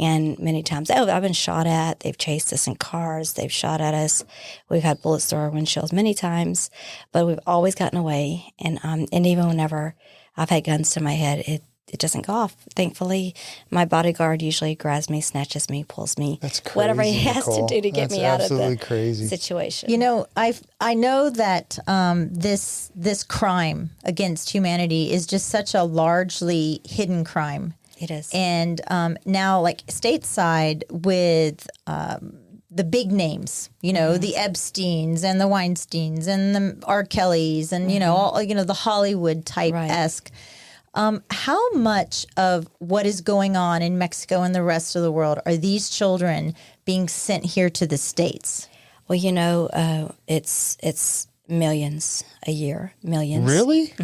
And many times, I've been shot at. They've chased us in cars. They've shot at us. We've had bullets through our windshields many times, but we've always gotten away. And even whenever I've had guns to my head, it doesn't go off. Thankfully, my bodyguard usually grabs me, snatches me, pulls me. That's crazy, whatever he has Nicole. to do to get That's me out of the crazy situation. I know that this crime against humanity is just such a largely hidden crime. It is. And now, like stateside, with the big names, the Epsteins and the Weinsteins and the R. Kellys and all the Hollywood type esque. How much of what is going on in Mexico and the rest of the world are these children being sent here to the States? Well, it's millions a year. Millions. Really?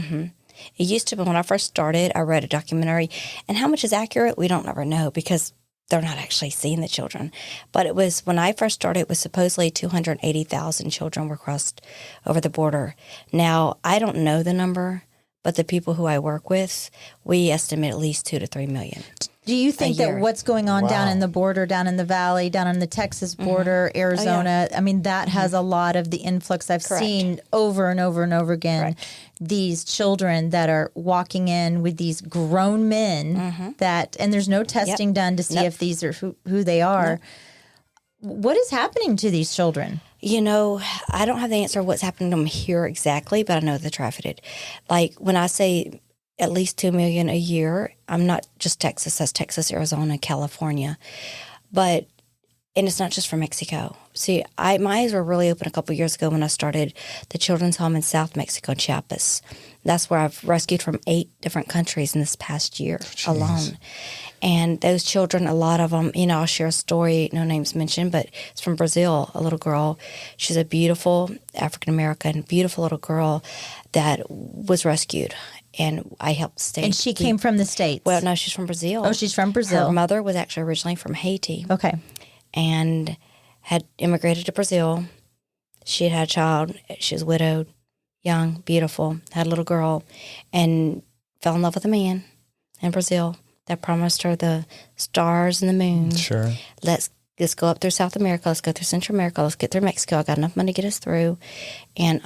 It used to be when I first started, I read a documentary, and how much is accurate, we don't ever know because they're not actually seeing the children. But it was, when I first started, it was supposedly 280,000 children were crossed over the border. Now, I don't know the number, but the people who I work with, we estimate at least 2 to 3 million. Do you think that what's going on down in the border, down in the valley, down on the Texas border, Arizona, I mean, that has a lot of the influx I've seen over and over and over again. These children that are walking in with these grown men that, and there's no testing done to see if these are who they are. What is happening to these children? You know, I don't have the answer of what's happening to them here exactly, but I know they're trafficked. Like when I say at least 2 million a year, I'm not just Texas, that's Texas, Arizona, California. But, and it's not just from Mexico. See, my eyes were really open a couple of years ago when I started the children's home in South Mexico, Chiapas. That's where I've rescued from 8 different countries in this past year alone. And those children, a lot of them, you know, I'll share a story, no names mentioned, but it's from Brazil, a little girl. She's a beautiful African-American, beautiful little girl that was rescued. And I helped stay. And she came from the States? Well, no, she's from Brazil. Oh, she's from Brazil. Her mother was actually originally from Haiti. Okay. And had immigrated to Brazil. She had a child. She was widowed, young, beautiful, had a little girl, and fell in love with a man in Brazil that promised her the stars and the moon. Sure. Let's go up through South America. Let's go through Central America. Let's get through Mexico. I got enough money to get us through. And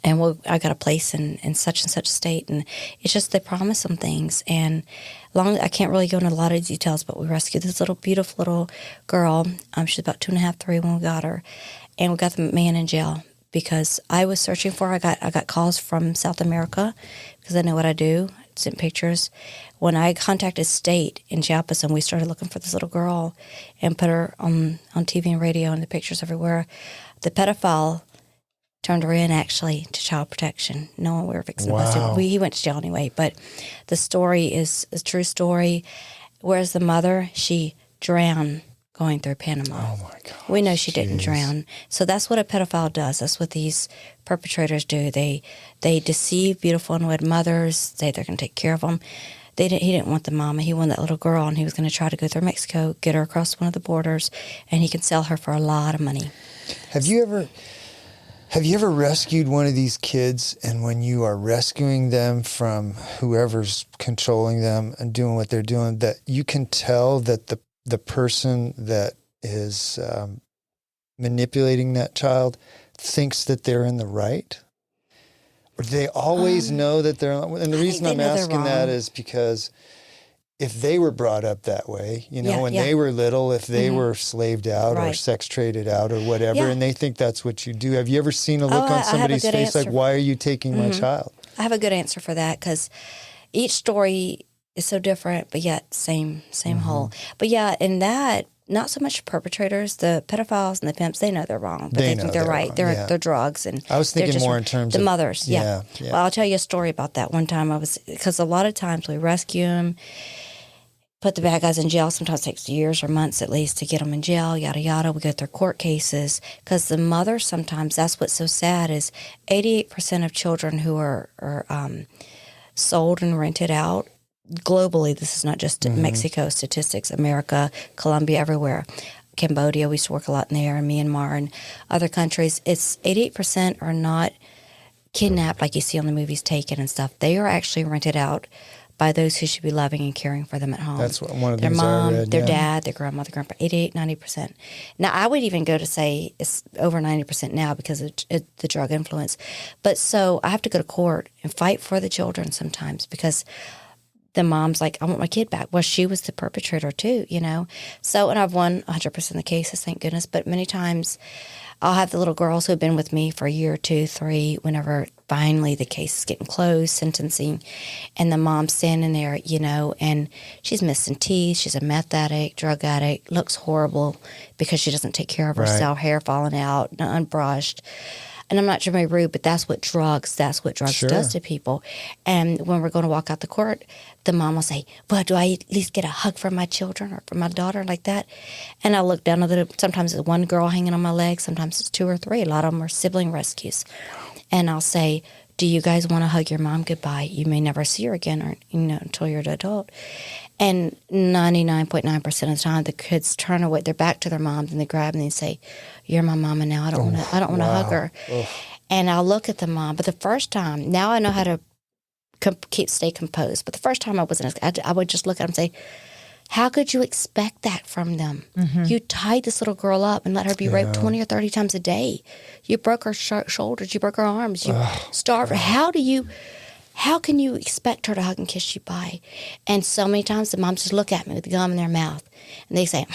I got a place in such and such state, and it's just they promise some things. And I can't really go into a lot of details, but we rescued this little beautiful little girl. She's about 2.5, 3 when we got her, and we got the man in jail because I was searching for her. I got calls from South America because I know what I do. Sent pictures. When I contacted state in Chiapas and we started looking for this little girl and put her on TV and radio and the pictures everywhere, the pedophile turned her in, actually, to child protection. No one were fixing to bust him. He went to jail anyway. But the story is a true story. Whereas the mother, she drowned going through Panama. Oh, my God. We know she didn't drown. So that's what a pedophile does. That's what these perpetrators do. They deceive beautiful unwed mothers, say they're going to take care of them. He didn't want the mama. He wanted that little girl, and he was going to try to go through Mexico, get her across one of the borders, and he could sell her for a lot of money. Have you ever rescued one of these kids, and when you are rescuing them from whoever's controlling them and doing what they're doing, that you can tell that the person that is manipulating that child thinks that they're in the right? Or do they always know that they're... And the reason I'm asking that is because if they were brought up that way, when they were little, if they were slaved out or sex traded out or whatever, and they think that's what you do. Have you ever seen a look on somebody's face like, why are you taking my child? I have a good answer for that because each story is so different, but yet same whole. But yeah, in that, not so much perpetrators, the pedophiles and the pimps, they know they're wrong, but they think they're right. Wrong, they're drugs. And I was thinking more in terms of... The of... mothers, yeah. Well, I'll tell you a story about that. One time because a lot of times we rescue them, put the bad guys in jail. Sometimes it takes years or months at least to get them in jail, yada, yada. We go through court cases because the mother sometimes, that's what's so sad is 88% of children who are sold and rented out globally, this is not just Mexico statistics, America, Colombia, everywhere. Cambodia, we used to work a lot in there, and Myanmar and other countries. It's 88% are not kidnapped like you see on the movies, taken and stuff. They are actually rented out by those who should be loving and caring for them at home. That's one of the their things mom, I read, their dad, their grandma, their grandpa, 88, 90%. Now, I would even go to say it's over 90% now because of the drug influence. But so I have to go to court and fight for the children sometimes because the mom's like, I want my kid back. Well, she was the perpetrator too, So, and I've won 100% of the cases, thank goodness. But many times I'll have the little girls who have been with me for a year, 2, 3, whenever finally the case is getting close, sentencing, and the mom's standing there, and she's missing teeth. She's a meth addict, drug addict, looks horrible because she doesn't take care of herself, hair falling out, unbrushed. and I'm not trying to be rude, but that's what drugs Sure. does to people. And when we're going to walk out the court, the mom will say, well, do I at least get a hug from my children or from my daughter like that? And I look down at sometimes it's one girl hanging on my leg, sometimes it's 2 or 3. A lot of them are sibling rescues. And I'll say, do you guys want to hug your mom goodbye? You may never see her again or, until you're an adult. And 99.9% of the time, the kids turn away, they're back to their moms, and they grab and they say, "You're my mama now. I don't want to hug her." Ugh. And I'll look at the mom. But the first time, now I know how to stay composed. But the first time I wasn't, I would just look at them and say, "How could you expect that from them? Mm-hmm. You tied this little girl up and let her be raped 20 or 30 times a day. You broke her shoulders. You broke her arms. You starved her. How can you expect her to hug and kiss you bye?" And so many times the moms just look at me with the gum in their mouth and they say,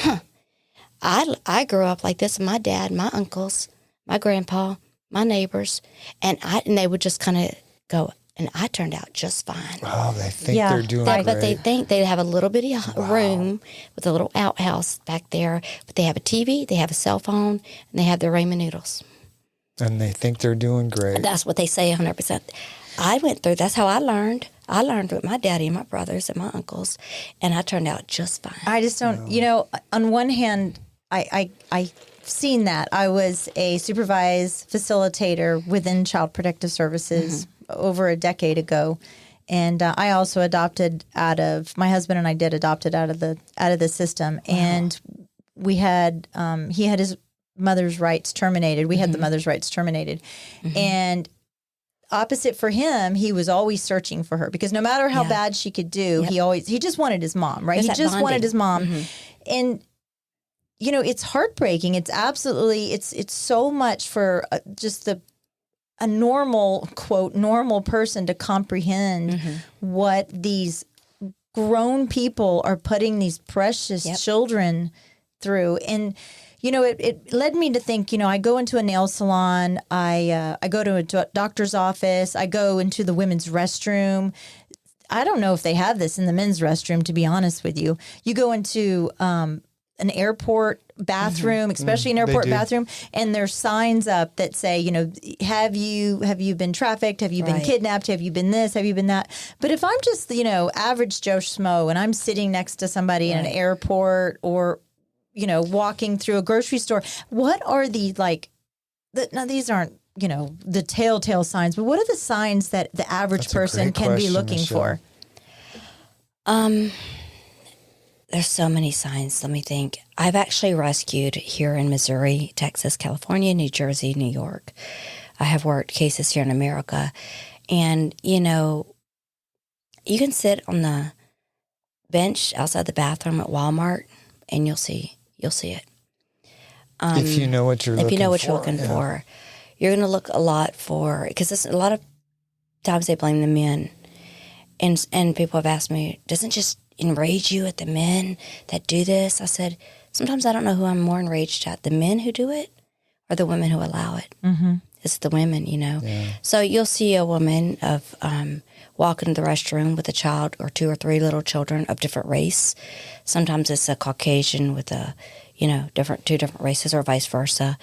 I grew up like this. My dad, my uncles, my grandpa, my neighbors, and they would just kind of go, and I turned out just fine. Oh, they think they're doing great. But they think they have a little bitty room with a little outhouse back there, but they have a TV, they have a cell phone, and they have their ramen noodles. And they think they're doing great. That's what they say 100%. I went through, that's how I learned. I learned with my daddy and my brothers and my uncles, and I turned out just fine. I just don't, on one hand, I've seen that. I was a supervised facilitator within Child Protective Services over a decade ago. And I also adopted my husband and I did adopted out of the system. Wow. And we had, he had his mother's rights terminated. We had the mother's rights terminated. And opposite for him, he was always searching for her because no matter how bad she could do, he just wanted his mom, right? He just wanted his mom. And, it's heartbreaking. It's absolutely, it's so much for just a normal, quote, normal person to comprehend what these grown people are putting these precious children through. And, it led me to think, I go into a nail salon, I go to a doctor's office, I go into the women's restroom. I don't know if they have this in the men's restroom, to be honest with you. You go into an airport bathroom, especially an airport bathroom, and there's signs up that say, have you been trafficked? Have you been kidnapped? Have you been this? Have you been that? But if I'm just, average Joe Schmo and I'm sitting next to somebody in an airport or, walking through a grocery store, what are now these aren't, the telltale signs, but what are the signs that the average person can be looking for? There's so many signs. Let me think. I've actually rescued here in Missouri, Texas, California, New Jersey, New York. I have worked cases here in America. And, you can sit on the bench outside the bathroom at Walmart and you'll see it. If you know what you're looking for. You're going to look a lot for, because a lot of times they blame the men. And people have asked me, doesn't just enrage you at the men that do this? I said, sometimes I don't know who I'm more enraged at, the men who do it or the women who allow it. It's the women, Yeah. So you'll see a woman walk into the restroom with a child or 2 or 3 little children of different race. Sometimes it's a Caucasian with two different races or vice versa.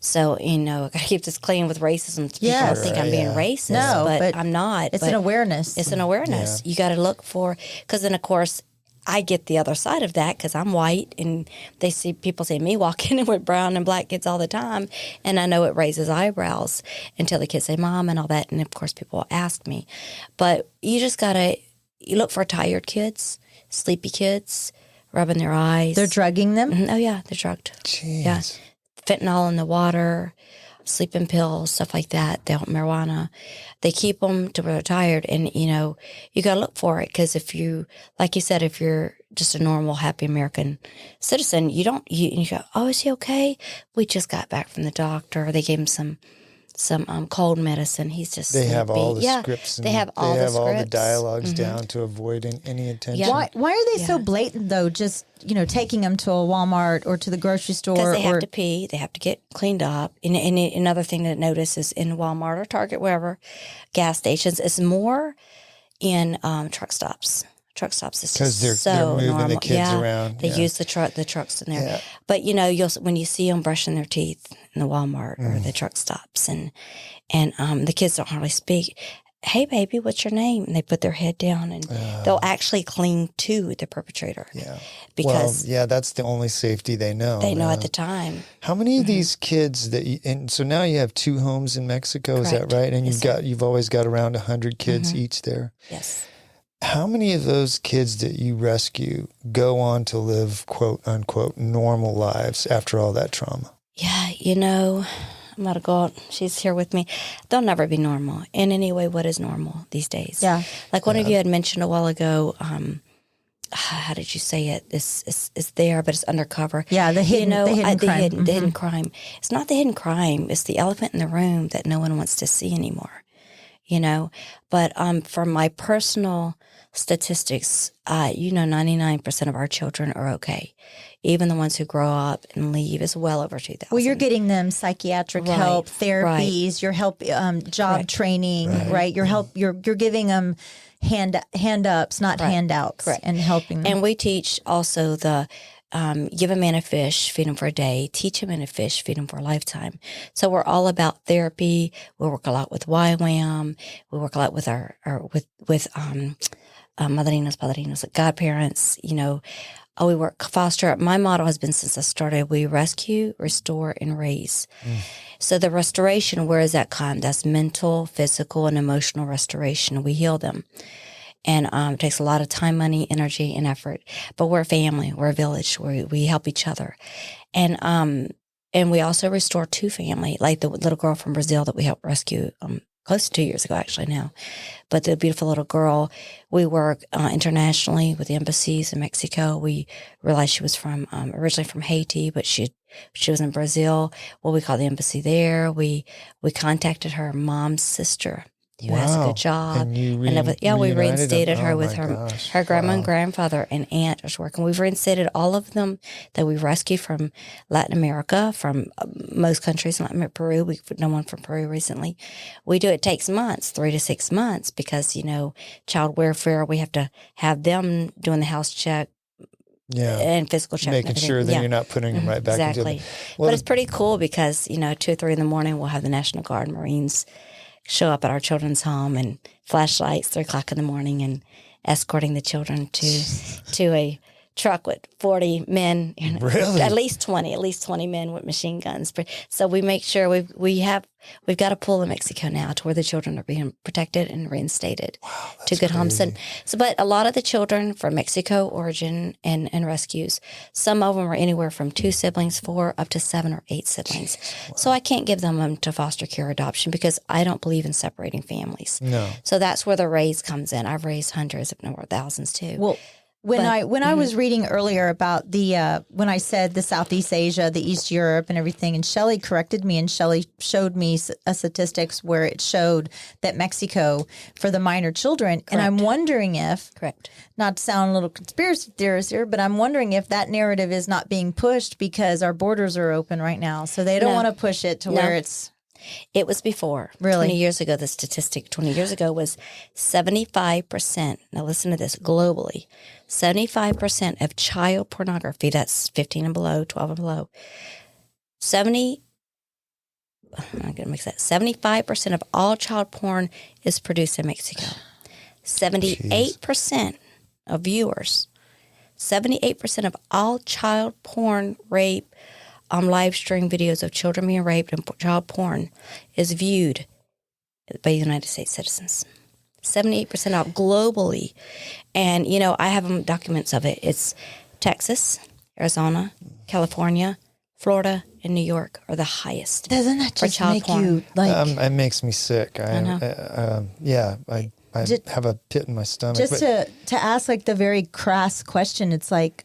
So, I got to keep this clean with racism. People think I'm being racist, but I'm not. It's an awareness. It's an awareness. You got to look for, because then, of course, I get the other side of that because I'm white and people see me walking in with brown and black kids all the time. And I know it raises eyebrows until the kids say mom and all that. And of course people will ask me, but you just you look for tired kids, sleepy kids, rubbing their eyes. They're drugging them? Oh yeah, they're drugged. Jeez. Yeah. Fentanyl in the water, sleeping pills, stuff like that. They want marijuana. They keep them to where they're tired. And, you got to look for it. Because if like you said, if you're just a normal, happy American citizen, you go, oh, is he okay? We just got back from the doctor. They gave him some cold medicine. He's just They sleepy. have all the scripts. And they have all the dialogues down to avoid any attention. Yeah. Why are they so blatant, though, just, taking them to a Walmart or to the grocery store? Because they have to pee. They have to get cleaned up. And another thing to notice is in Walmart or Target, wherever, gas stations, it's more in truck stops. Truck stops is because just they're moving normal. the kids around. They use the trucks in there. But when you see them brushing their teeth in the Walmart or the truck stops, and the kids don't hardly speak. Hey, baby, what's your name? And they put their head down, and they'll actually cling to the perpetrator. Yeah. Because that's the only safety they know. They know at the time. How many of these kids and so now you have 2 homes in Mexico, Correct. is that right? And Yes, you've always got around 100 kids each there. Yes. How many of those kids that you rescue go on to live, quote unquote, normal lives after all that trauma? Yeah, I'm about to go out. She's here with me. They'll never be normal in any way. What is normal these days? Yeah. Like one of you had mentioned a while ago, how did you say it? It's there, but it's undercover. Yeah, the hidden crime. The hidden crime. It's not the hidden crime. It's the elephant in the room that no one wants to see anymore. But from my personal statistics, 99% of our children are okay. Even the ones who grow up and leave is well over 2,000. Well, you're getting them psychiatric help, therapies, your help, job training, right? You're giving them hand ups, not handouts, and helping them. And we teach also give a man a fish, feed him for a day. Teach a man a fish, feed him for a lifetime. So we're all about therapy. We work a lot with YWAM. We work a lot with with madrinas, padrinos, godparents. We work foster. My motto has been since I started: we rescue, restore, and raise. So the restoration, where does that come? That's mental, physical, and emotional restoration. We heal them. And it takes a lot of time, money, energy, and effort. But we're a family. We're a village. We help each other. And we also restore to family, like the little girl from Brazil that we helped rescue close to 2 years ago, actually now. But the beautiful little girl, we work internationally with the embassies in Mexico. We realized she was originally from Haiti, but she was in Brazil. Well, we called the embassy there. We contacted her mom's sister, who has a good job. And you we reinstated her Oh with my her gosh. grandma and grandfather and aunt was working. We've reinstated all of them that we've rescued from Latin America, from most countries, like Peru. We've done one from Peru recently. It takes months, 3 to 6 months, because, child welfare, we have to have them doing the house check. Yeah. And physical check. Making sure that you're not putting them right back exactly. into Well, but it's pretty cool because, 2 or 3 in the morning, we'll have the National Guard and Marines show up at our children's home and flashlights 3 o'clock in the morning and escorting the children to a truck with 40 men. Really? At least 20 men with machine guns. So we make sure we've got a pool in Mexico now to where the children are being protected and reinstated to good homes. But a lot of the children from Mexico origin and rescues, some of them are anywhere from 2 siblings, 4 up to 7 or 8 siblings. Wow. So I can't give them to foster care adoption because I don't believe in separating families. No. So that's where the raise comes in. I've raised hundreds, if not thousands too. Well, when I was reading earlier about when I said the Southeast Asia, the East Europe and everything, and Shelley corrected me, and Shelley showed me statistics where it showed that Mexico for the minor children. Correct. And I'm wondering if, not to sound a little conspiracy theorist here, but I'm wondering if that narrative is not being pushed because our borders are open right now. So they don't want to push it to where it's... It was before. Really? 20 years ago, the statistic 20 years ago was 75%. Now listen to this, globally. 75% of child pornography, that's 15 and below, 12 and below. 75% of all child porn is produced in Mexico. 78% of viewers, 78% of all child porn, rape, live stream videos of children being raped and child porn is viewed by United States citizens. 78% out globally. And, I have documents of it. It's Texas, Arizona, California, Florida, and New York are the highest. Doesn't that just make porn. you like... it makes me sick. I know. I have a pit in my stomach. Just to ask like the very crass question, it's like,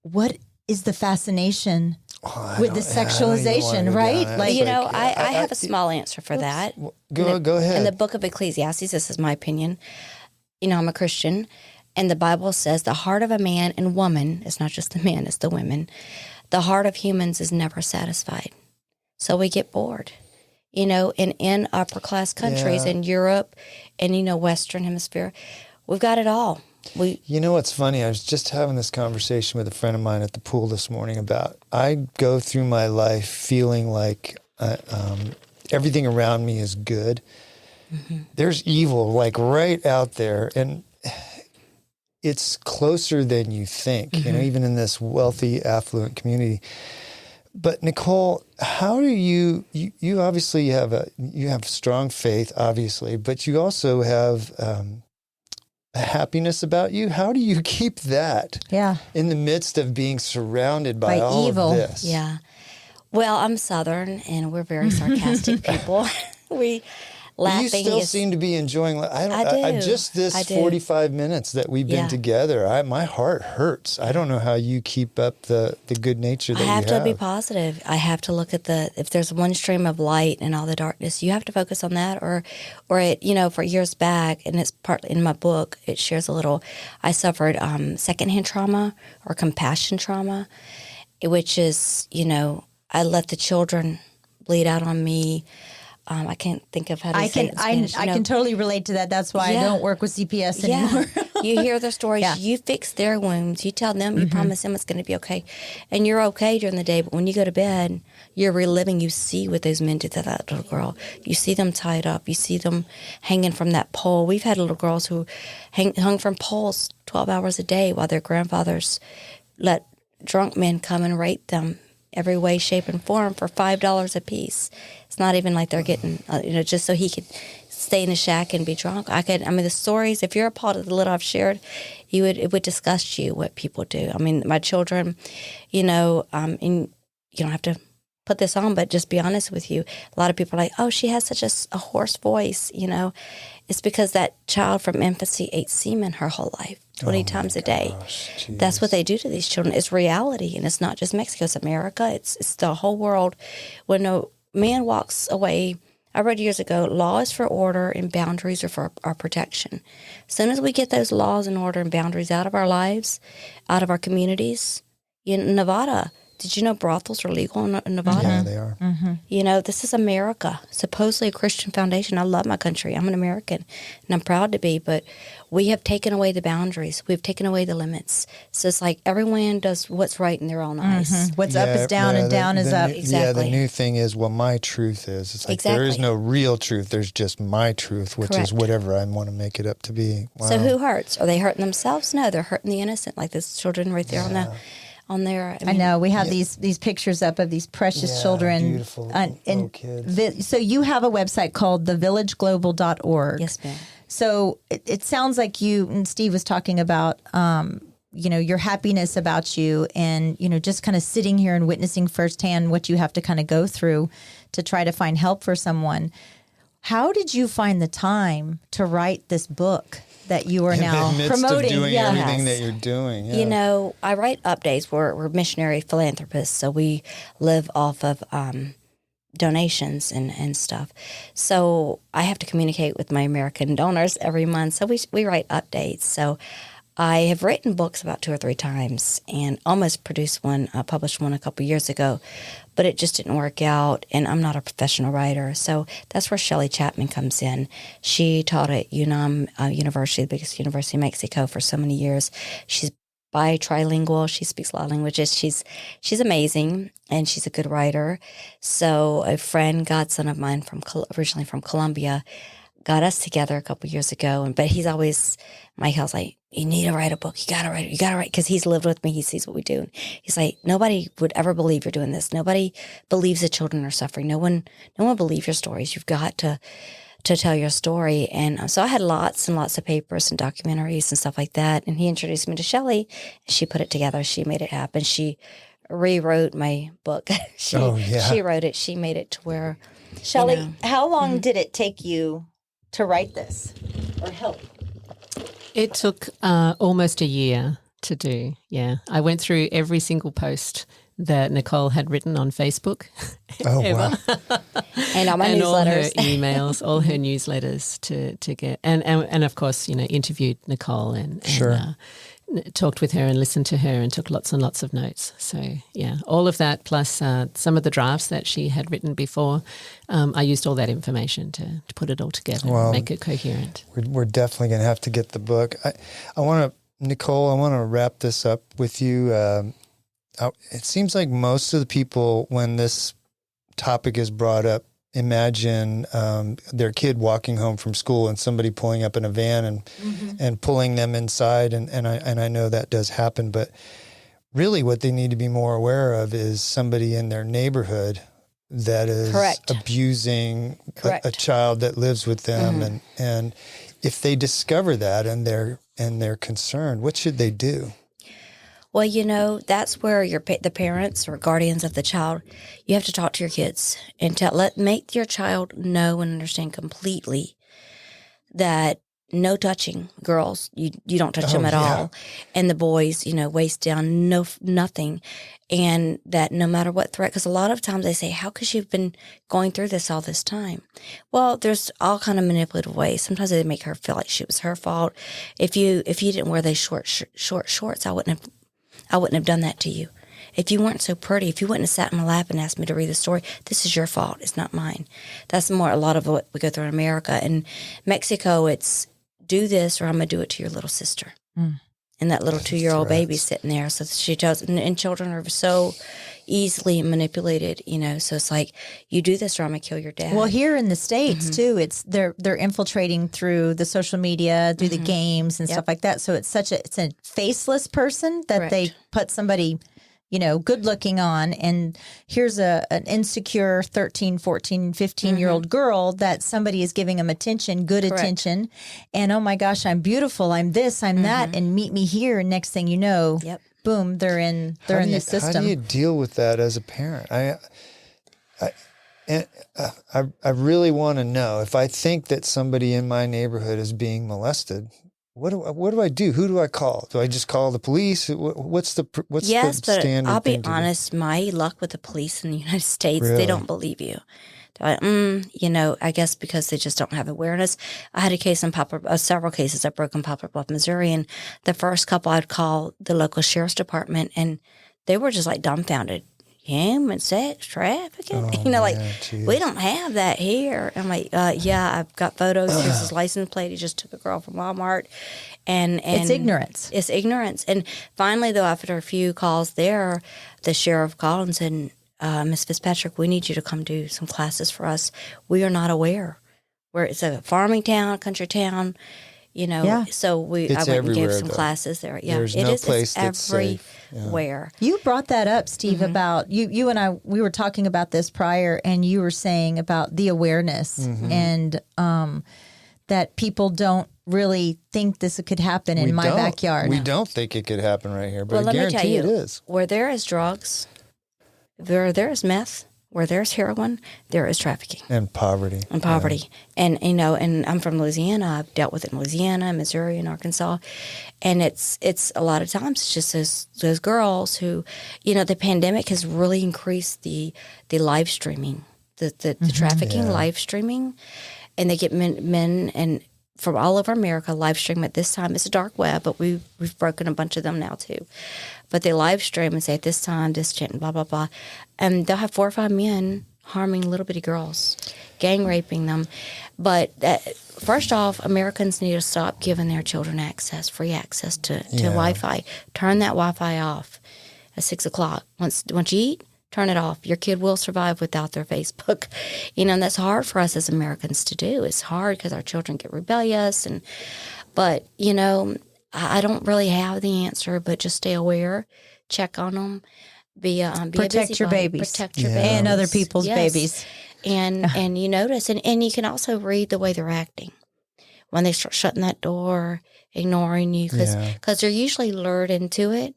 what is the fascination with the sexualization, right? I have a small answer for that. Go ahead. In the book of Ecclesiastes, this is my opinion. I'm a Christian, and the Bible says the heart of a man and woman, it's not just the man, it's the women, the heart of humans is never satisfied. So we get bored. In upper class countries in Europe and, Western hemisphere, we've got it all. You know what's funny? I was just having this conversation with a friend of mine at the pool this morning about I go through my life feeling like everything around me is good. Mm-hmm. There's evil like right out there, and it's closer than you think, you know, even in this wealthy, affluent community. But Nicole, how do you obviously you have strong faith, obviously, but you also have a happiness about you. How do you keep that in the midst of being surrounded by all evil. Of this? Yeah. Well, I'm Southern, and we're very sarcastic people. We laughing. You still seem to be enjoying. I do. Just this 45 minutes that we've been together, my heart hurts. I don't know how you keep up the good nature that you have. I have to be positive. I have to look at if there's one stream of light in all the darkness, you have to focus on that. Or it, you know, for years back, and it's partly in my book, it shares a little. I suffered secondhand trauma or compassion trauma, which is, you know, I let the children bleed out on me. I can't think of how to say it in Spanish. I can totally relate to that. That's why I don't work with CPS anymore. You hear their stories. You fix their wounds. You tell them, you promise them it's going to be okay. And you're okay during the day, but when you go to bed, you're reliving. You see what those men did to that little girl. You see them tied up. You see them hanging from that pole. We've had little girls who hung from poles 12 hours a day while their grandfathers let drunk men come and rape them every way, shape, and form for $5 a piece. It's not even like they're getting, you know, just so he could stay in a shack and be drunk. I mean, the stories, if you're a part of the little I've shared, it would disgust you what people do. I mean, my children, you know, and you don't have to put this on, but just be honest with you. A lot of people are like, oh, she has such a hoarse voice, you know. It's because that child from infancy ate semen her whole life, 20 times a day. Geez. That's what they do to these children. It's reality, and it's not just Mexico. It's America. It's the whole world. When a man walks away, I read years ago, law is for order and boundaries are for our protection. As soon as we get those laws and order and boundaries out of our lives, out of our communities, in Nevada, did you know brothels are legal in Nevada? Yeah, they are. Mm-hmm. You know, this is America, supposedly a Christian foundation. I love my country. I'm an American, and I'm proud to be, but we have taken away the boundaries. We've taken away the limits. So it's like everyone does what's right in their own eyes. What's up is down and down is up. Exactly. Yeah, the new thing is, well, my truth is. It's like there is no real truth. There's just my truth, which is whatever I want to make it up to be. Wow. So who hurts? Are they hurting themselves? No, they're hurting the innocent, like this children right there on there. I know we have these pictures up of these precious children, beautiful little kids. So you have a website called thevillageglobal.org. Yes, ma'am. So it sounds like you and Steve was talking about, you know, your happiness about you, and you know, just kind of sitting here and witnessing firsthand what you have to kind of go through to try to find help for someone. How did you find the time to write this book that you are now in the midst promoting? Of doing everything that you're doing. Yeah. You know, I write updates. We're missionary philanthropists, so we live off of donations and stuff. So I have to communicate with my American donors every month. So we write updates. So I have written books about 2 or 3 times and almost published one a couple years ago, but it just didn't work out, and I'm not a professional writer. So that's where Shelley Chapman comes in. She taught at UNAM University, the biggest university in Mexico, for so many years. She's trilingual. She speaks a lot of languages. She's amazing, and she's a good writer. So a friend, godson of mine originally from Colombia, got us together a couple years ago. But he's always, Michael's like, you need to write a book. You got to write it. You got to write, because he's lived with me. He sees what we do. He's like, nobody would ever believe you're doing this. Nobody believes that children are suffering. No one believes your stories. You've got to tell your story. And so I had lots and lots of papers and documentaries and stuff like that. And he introduced me to Shelley. She put it together. She made it happen. She rewrote my book. She wrote it. She made it to where, Shelley, how long did it take you to write this or help? It took almost a year to do, yeah. I went through every single post that Nicole had written on Facebook. Oh, wow. And all my and newsletters. all her emails, all her newsletters to get, and of course, you know, interviewed Nicole and talked with her and listened to her and took lots and lots of notes. So, yeah, all of that plus some of the drafts that she had written before, I used all that information to put it all together and make it coherent. We're definitely going to have to get the book. I want to, Nicole, I want to wrap this up with you. It seems like most of the people, when this topic is brought up, imagine their kid walking home from school and somebody pulling up in a van and pulling them inside. And I know that does happen, but really what they need to be more aware of is somebody in their neighborhood that is abusing a child that lives with them. And if they discover that and they're concerned, what should they do? Well, you know, that's where the parents or guardians of the child, you have to talk to your kids and make your child know and understand completely that no touching. Girls, you don't touch them at all. And the boys, you know, waist down, nothing. And that no matter what threat, because a lot of times they say, how could she have been going through this all this time? Well, there's all kind of manipulative ways. Sometimes they make her feel like she was her fault. If you didn't wear those short shorts, I wouldn't have done that to you. If you weren't so pretty, if you wouldn't have sat in my lap and asked me to read the story, this is your fault. It's not mine. That's a lot of what we go through in America. In Mexico, it's do this or I'm going to do it to your little sister. And that little 2-year-old baby sitting there. So she tells, and children are so easily manipulated, you know. So it's like, you do this or I'm going to kill your dad. Well, here in the States too, it's they're infiltrating through the social media, through the games and stuff like that. So it's a faceless person that they put somebody, you know, good looking on. And here's an insecure 13, 14, 15-year-old girl that somebody is giving them attention, good attention. And oh my gosh, I'm beautiful. I'm this, I'm that. And meet me here. And next thing you know, boom, they're in the system. How do you deal with that as a parent? I really want to know, if I think that somebody in my neighborhood is being molested, what do I do? Who do I call? Do I just call the police? What's the standard? Yes, but I'll be honest. My luck with the police in the United States, they don't believe you. They're like, you know, I guess because they just don't have awareness. I had a case in several cases that broke in Poplar Bluff, Missouri, and the first couple I'd call the local sheriff's department, and they were just like dumbfounded. Human sex trafficking, you know, like, we don't have that here. I'm like, yeah, I've got photos. Here's his license plate. He just took a girl from Walmart, and it's ignorance. It's ignorance. And finally, though, after a few calls there, the sheriff called and said, Miss Fitzpatrick, we need you to come do some classes for us. We are not aware. It's a farming town, country town, you know. So I went and gave some classes there. Yeah, there's no place that's everywhere. You brought that up, Steve, about you and I. We were talking about this prior, and you were saying about the awareness and that people don't really think this could happen in my backyard. We don't think it could happen right here, but well, I guarantee it is. Where there is drugs, where there is meth, where there's heroin, there is trafficking. And poverty. And, you know, and I'm from Louisiana. I've dealt with it in Louisiana, Missouri, and Arkansas. And it's a lot of times it's just those girls who, you know, the pandemic has really increased the live streaming, the trafficking live streaming. And they get men and from all over America live stream at this time. It's a dark web, but we've broken a bunch of them now too. But they live stream and say at this time, this chant, blah, blah, blah. And they'll have 4 or 5 men harming little bitty girls, gang raping them. But first off, Americans need to stop giving their children free access to Wi-Fi. Turn that Wi-Fi off at 6 o'clock. Once you eat, turn it off. Your kid will survive without their Facebook. You know, and that's hard for us as Americans to do. It's hard because our children get rebellious. But, you know, I don't really have the answer, but just stay aware, check on them, protect your babies. Protect your babies. And other people's babies. And you notice, and you can also read the way they're acting. When they start shutting that door, ignoring you, because they're usually lured into it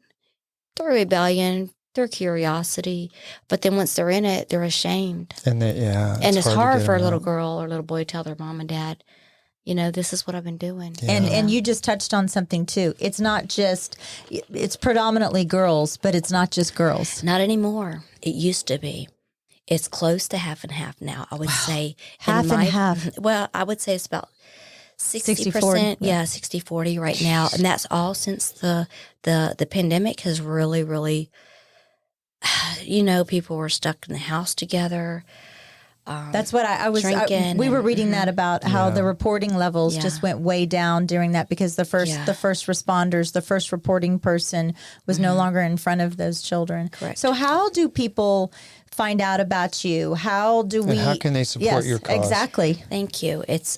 through rebellion, through curiosity, but then once they're in it, they're ashamed. And it's hard for a little girl or little boy to tell their mom and dad, you know, this is what I've been doing. And you just touched on something too. It's not just, it's predominantly girls, but it's not just girls. Not anymore. It used to be. It's close to half and half now, I would say. Half and half. Well, I would say it's about 60%, yeah, 60-40 right now. And that's all since the pandemic has really, people were stuck in the house together. That's what I was. We were reading that about how the reporting levels just went way down during that because the first responders, the first reporting person was no longer in front of those children. Correct. So how do people find out about you? How do we? And how can they support your cause? Exactly. Thank you. It's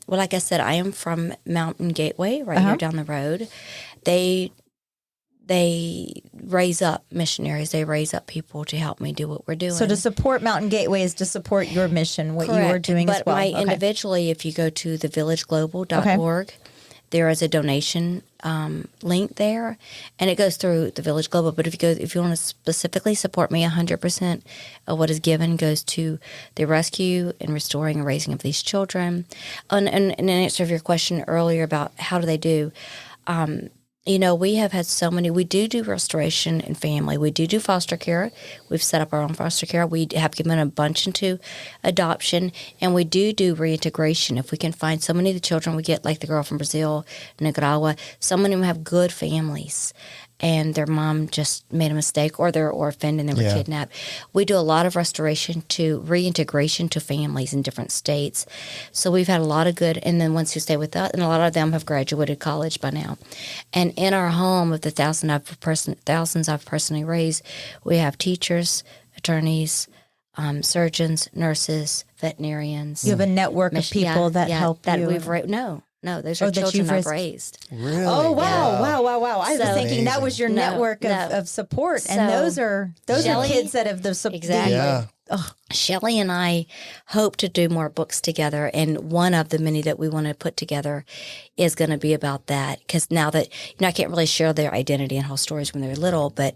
like I said, I am from Mountain Gateway, right here down the road. They raise up missionaries. They raise up people to help me do what we're doing. So to support Mountain Gateway is to support your mission, what Correct. you are doing as well. But individually, if you go to thevillageglobal.org, there is a donation link there, and it goes through the Village Global. But if you want to specifically support me, 100% of what is given goes to the rescue and restoring and raising of these children. And in answer to your question earlier about how do they do, we have had so many. We do restoration and family. We do foster care. We've set up our own foster care. We have given a bunch into adoption, and we do reintegration. If we can find so many of the children we get, like the girl from Brazil, Nicaragua, so many of them have good families, and their mom just made a mistake or they're orphaned and they were kidnapped. We do a lot of restoration to reintegration to families in different states. So we've had a lot of good, and then once you stay with us, and a lot of them have graduated college by now. And in our home of the thousands I've personally raised, we have teachers, attorneys, surgeons, nurses, veterinarians. You have a network of people that help that you. We've No, those are children I've raised. Really? Oh, wow, wow. I was thinking that was your network of support. And those are kids that have the support. Exactly. Yeah. Shelley and I hope to do more books together, and one of the many that we want to put together is going to be about that. Because now that I can't really share their identity and whole stories when they're little, but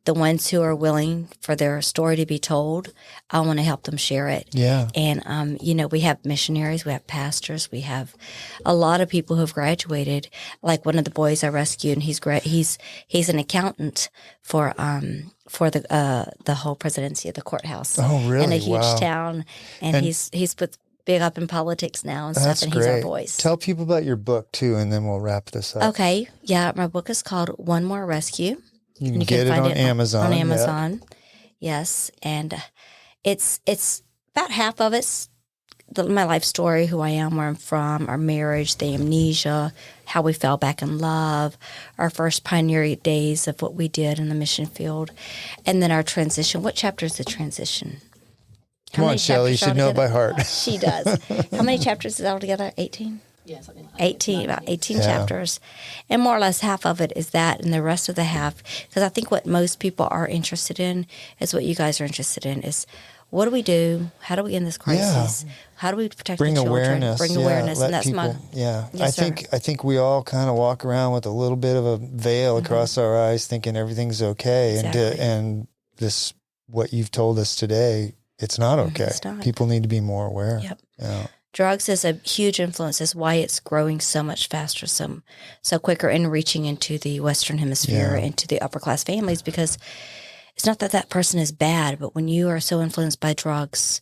the ones who are willing for their story to be told, I want to help them share it. Yeah. And we have missionaries, we have pastors, we have a lot of people who have graduated. Like one of the boys I rescued, and he's an accountant for the whole presidency of the courthouse. Oh, really? In a huge town, and he's put big up in politics now and stuff, and great. He's our voice. Tell people about your book too, and then we'll wrap this up. Okay, yeah, my book is called One More Rescue. You can get it on Amazon. On Amazon, yes, and it's about half of it's my life story, who I am, where I'm from, our marriage, the amnesia, how we fell back in love, our first pioneer days of what we did in the mission field, and then our transition. What chapter is the transition? Come on, Shelley, you should know it by heart. She does. How many chapters is it altogether? 18? Yeah, something like 18, about 18 chapters. And more or less half of it is that, and the rest of the half, because I think what most people are interested in is what you guys are interested in, is what do we do? How do we end this crisis? Yeah. How do we protect Bring the children? awareness. Bring awareness. And that's people, Yes, I think we all kind of walk around with a little bit of a veil across our eyes, thinking everything's okay. Exactly. And this, what you've told us today, it's not okay. It's not. People need to be more aware. Yep. Yeah. Drugs is a huge influence. That's why it's growing so much faster, so quicker, and reaching into the Western Hemisphere, into the upper class families, because it's not that person is bad, but when you are so influenced by drugs,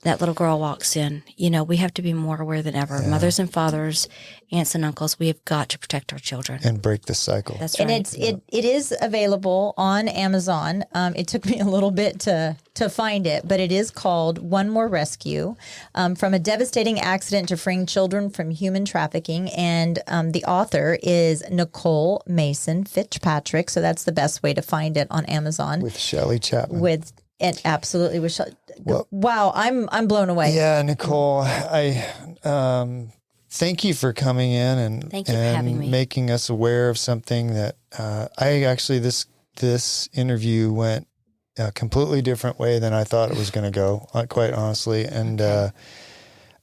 that little girl walks in. We have to be more aware than ever. Yeah. Mothers and fathers, aunts and uncles, we have got to protect our children and break the cycle. That's right. And it is available on Amazon. It took me a little bit to find it, but it is called One More Rescue, from a devastating accident to freeing children from human trafficking. And the author is Nicole Mason Fitzpatrick. So that's the best way to find it on Amazon. With Shelley Chapman. And absolutely with Shelley. Wow, I'm blown away. Yeah, Nicole, I thank you for coming in and thank you for having me, making us aware of something that I actually this interview went a completely different way than I thought it was going to go, quite honestly. And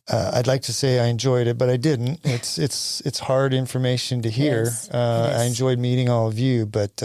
I'd like to say I enjoyed it, but I didn't. It's hard information to hear. Yes, I enjoyed meeting all of you, but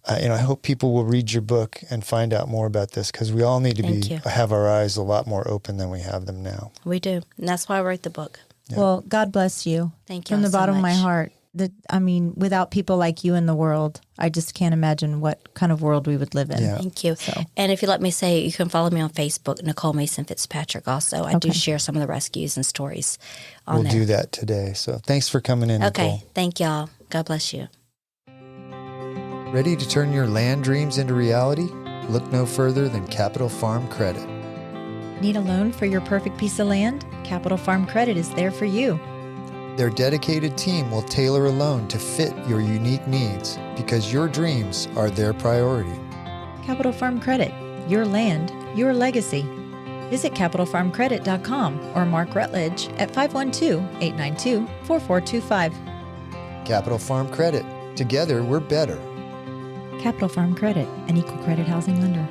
I hope people will read your book and find out more about this, because we all need to have our eyes a lot more open than we have them now. We do, and that's why I wrote the book. Yeah. Well, God bless you. Thank you from the so bottom much. of my heart. Without people like you in the world, I just can't imagine what kind of world we would live in. Yeah. Thank you. And if you let me say, you can follow me on Facebook, Nicole Mason Fitzpatrick also. I do share some of the rescues and stories on there. We'll do that today. So thanks for coming in, Okay. Nicole. Thank y'all. God bless you. Ready to turn your land dreams into reality? Look no further than Capital Farm Credit. Need a loan for your perfect piece of land? Capital Farm Credit is there for you. Their dedicated team will tailor a loan to fit your unique needs because your dreams are their priority. Capital Farm Credit, your land, your legacy. Visit capitalfarmcredit.com or Mark Rutledge at 512-892-4425. Capital Farm Credit. Together, we're better. Capital Farm Credit, an equal credit housing lender.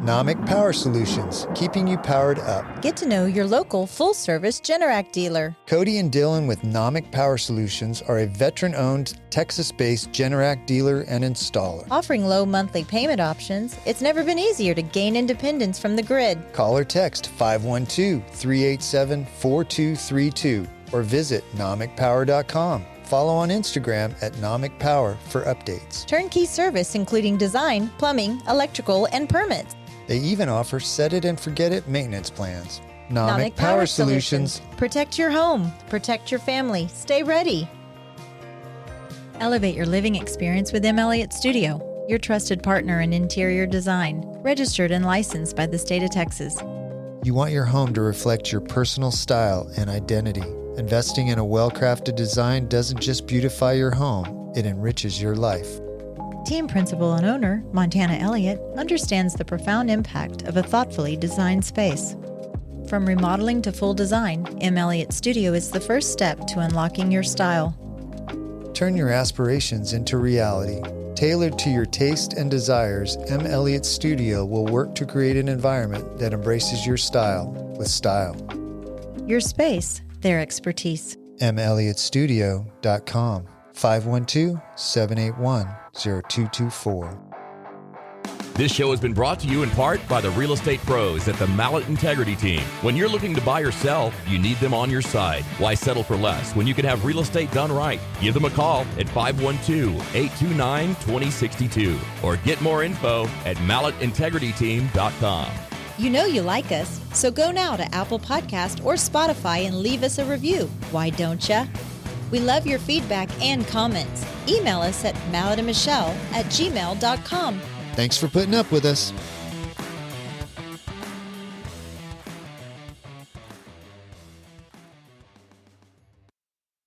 Nomic Power Solutions, keeping you powered up. Get to know your local full-service Generac dealer. Cody and Dylan with Nomic Power Solutions are a veteran-owned, Texas-based Generac dealer and installer. Offering low monthly payment options, it's never been easier to gain independence from the grid. Call or text 512-387-4232 or visit nomicpower.com. Follow on Instagram at Nomic Power for updates. Turnkey service including design, plumbing, electrical, and permits. They even offer set-it-and-forget-it maintenance plans. Nomic Power Solutions. Protect your home. Protect your family. Stay ready. Elevate your living experience with M. Elliott Studio, your trusted partner in interior design, registered and licensed by the state of Texas. You want your home to reflect your personal style and identity. Investing in a well-crafted design doesn't just beautify your home, it enriches your life. Team principal and owner, Montana Elliott, understands the profound impact of a thoughtfully designed space. From remodeling to full design, M. Elliott Studio is the first step to unlocking your style. Turn your aspirations into reality. Tailored to your taste and desires, M. Elliott Studio will work to create an environment that embraces your style with style. Your space, their expertise. melliotstudio.com 512-781-0224. This show has been brought to you in part by the real estate pros at the Mallet Integrity Team. When you're looking to buy or sell, you need them on your side. Why settle for less when you can have real estate done right? Give them a call at 512-829-2062 or get more info at malletintegrityteam.com. You know you like us, so go now to Apple Podcast or Spotify and leave us a review. Why don't ya? We love your feedback and comments. Email us at malletandmichelle@gmail.com. Thanks for putting up with us.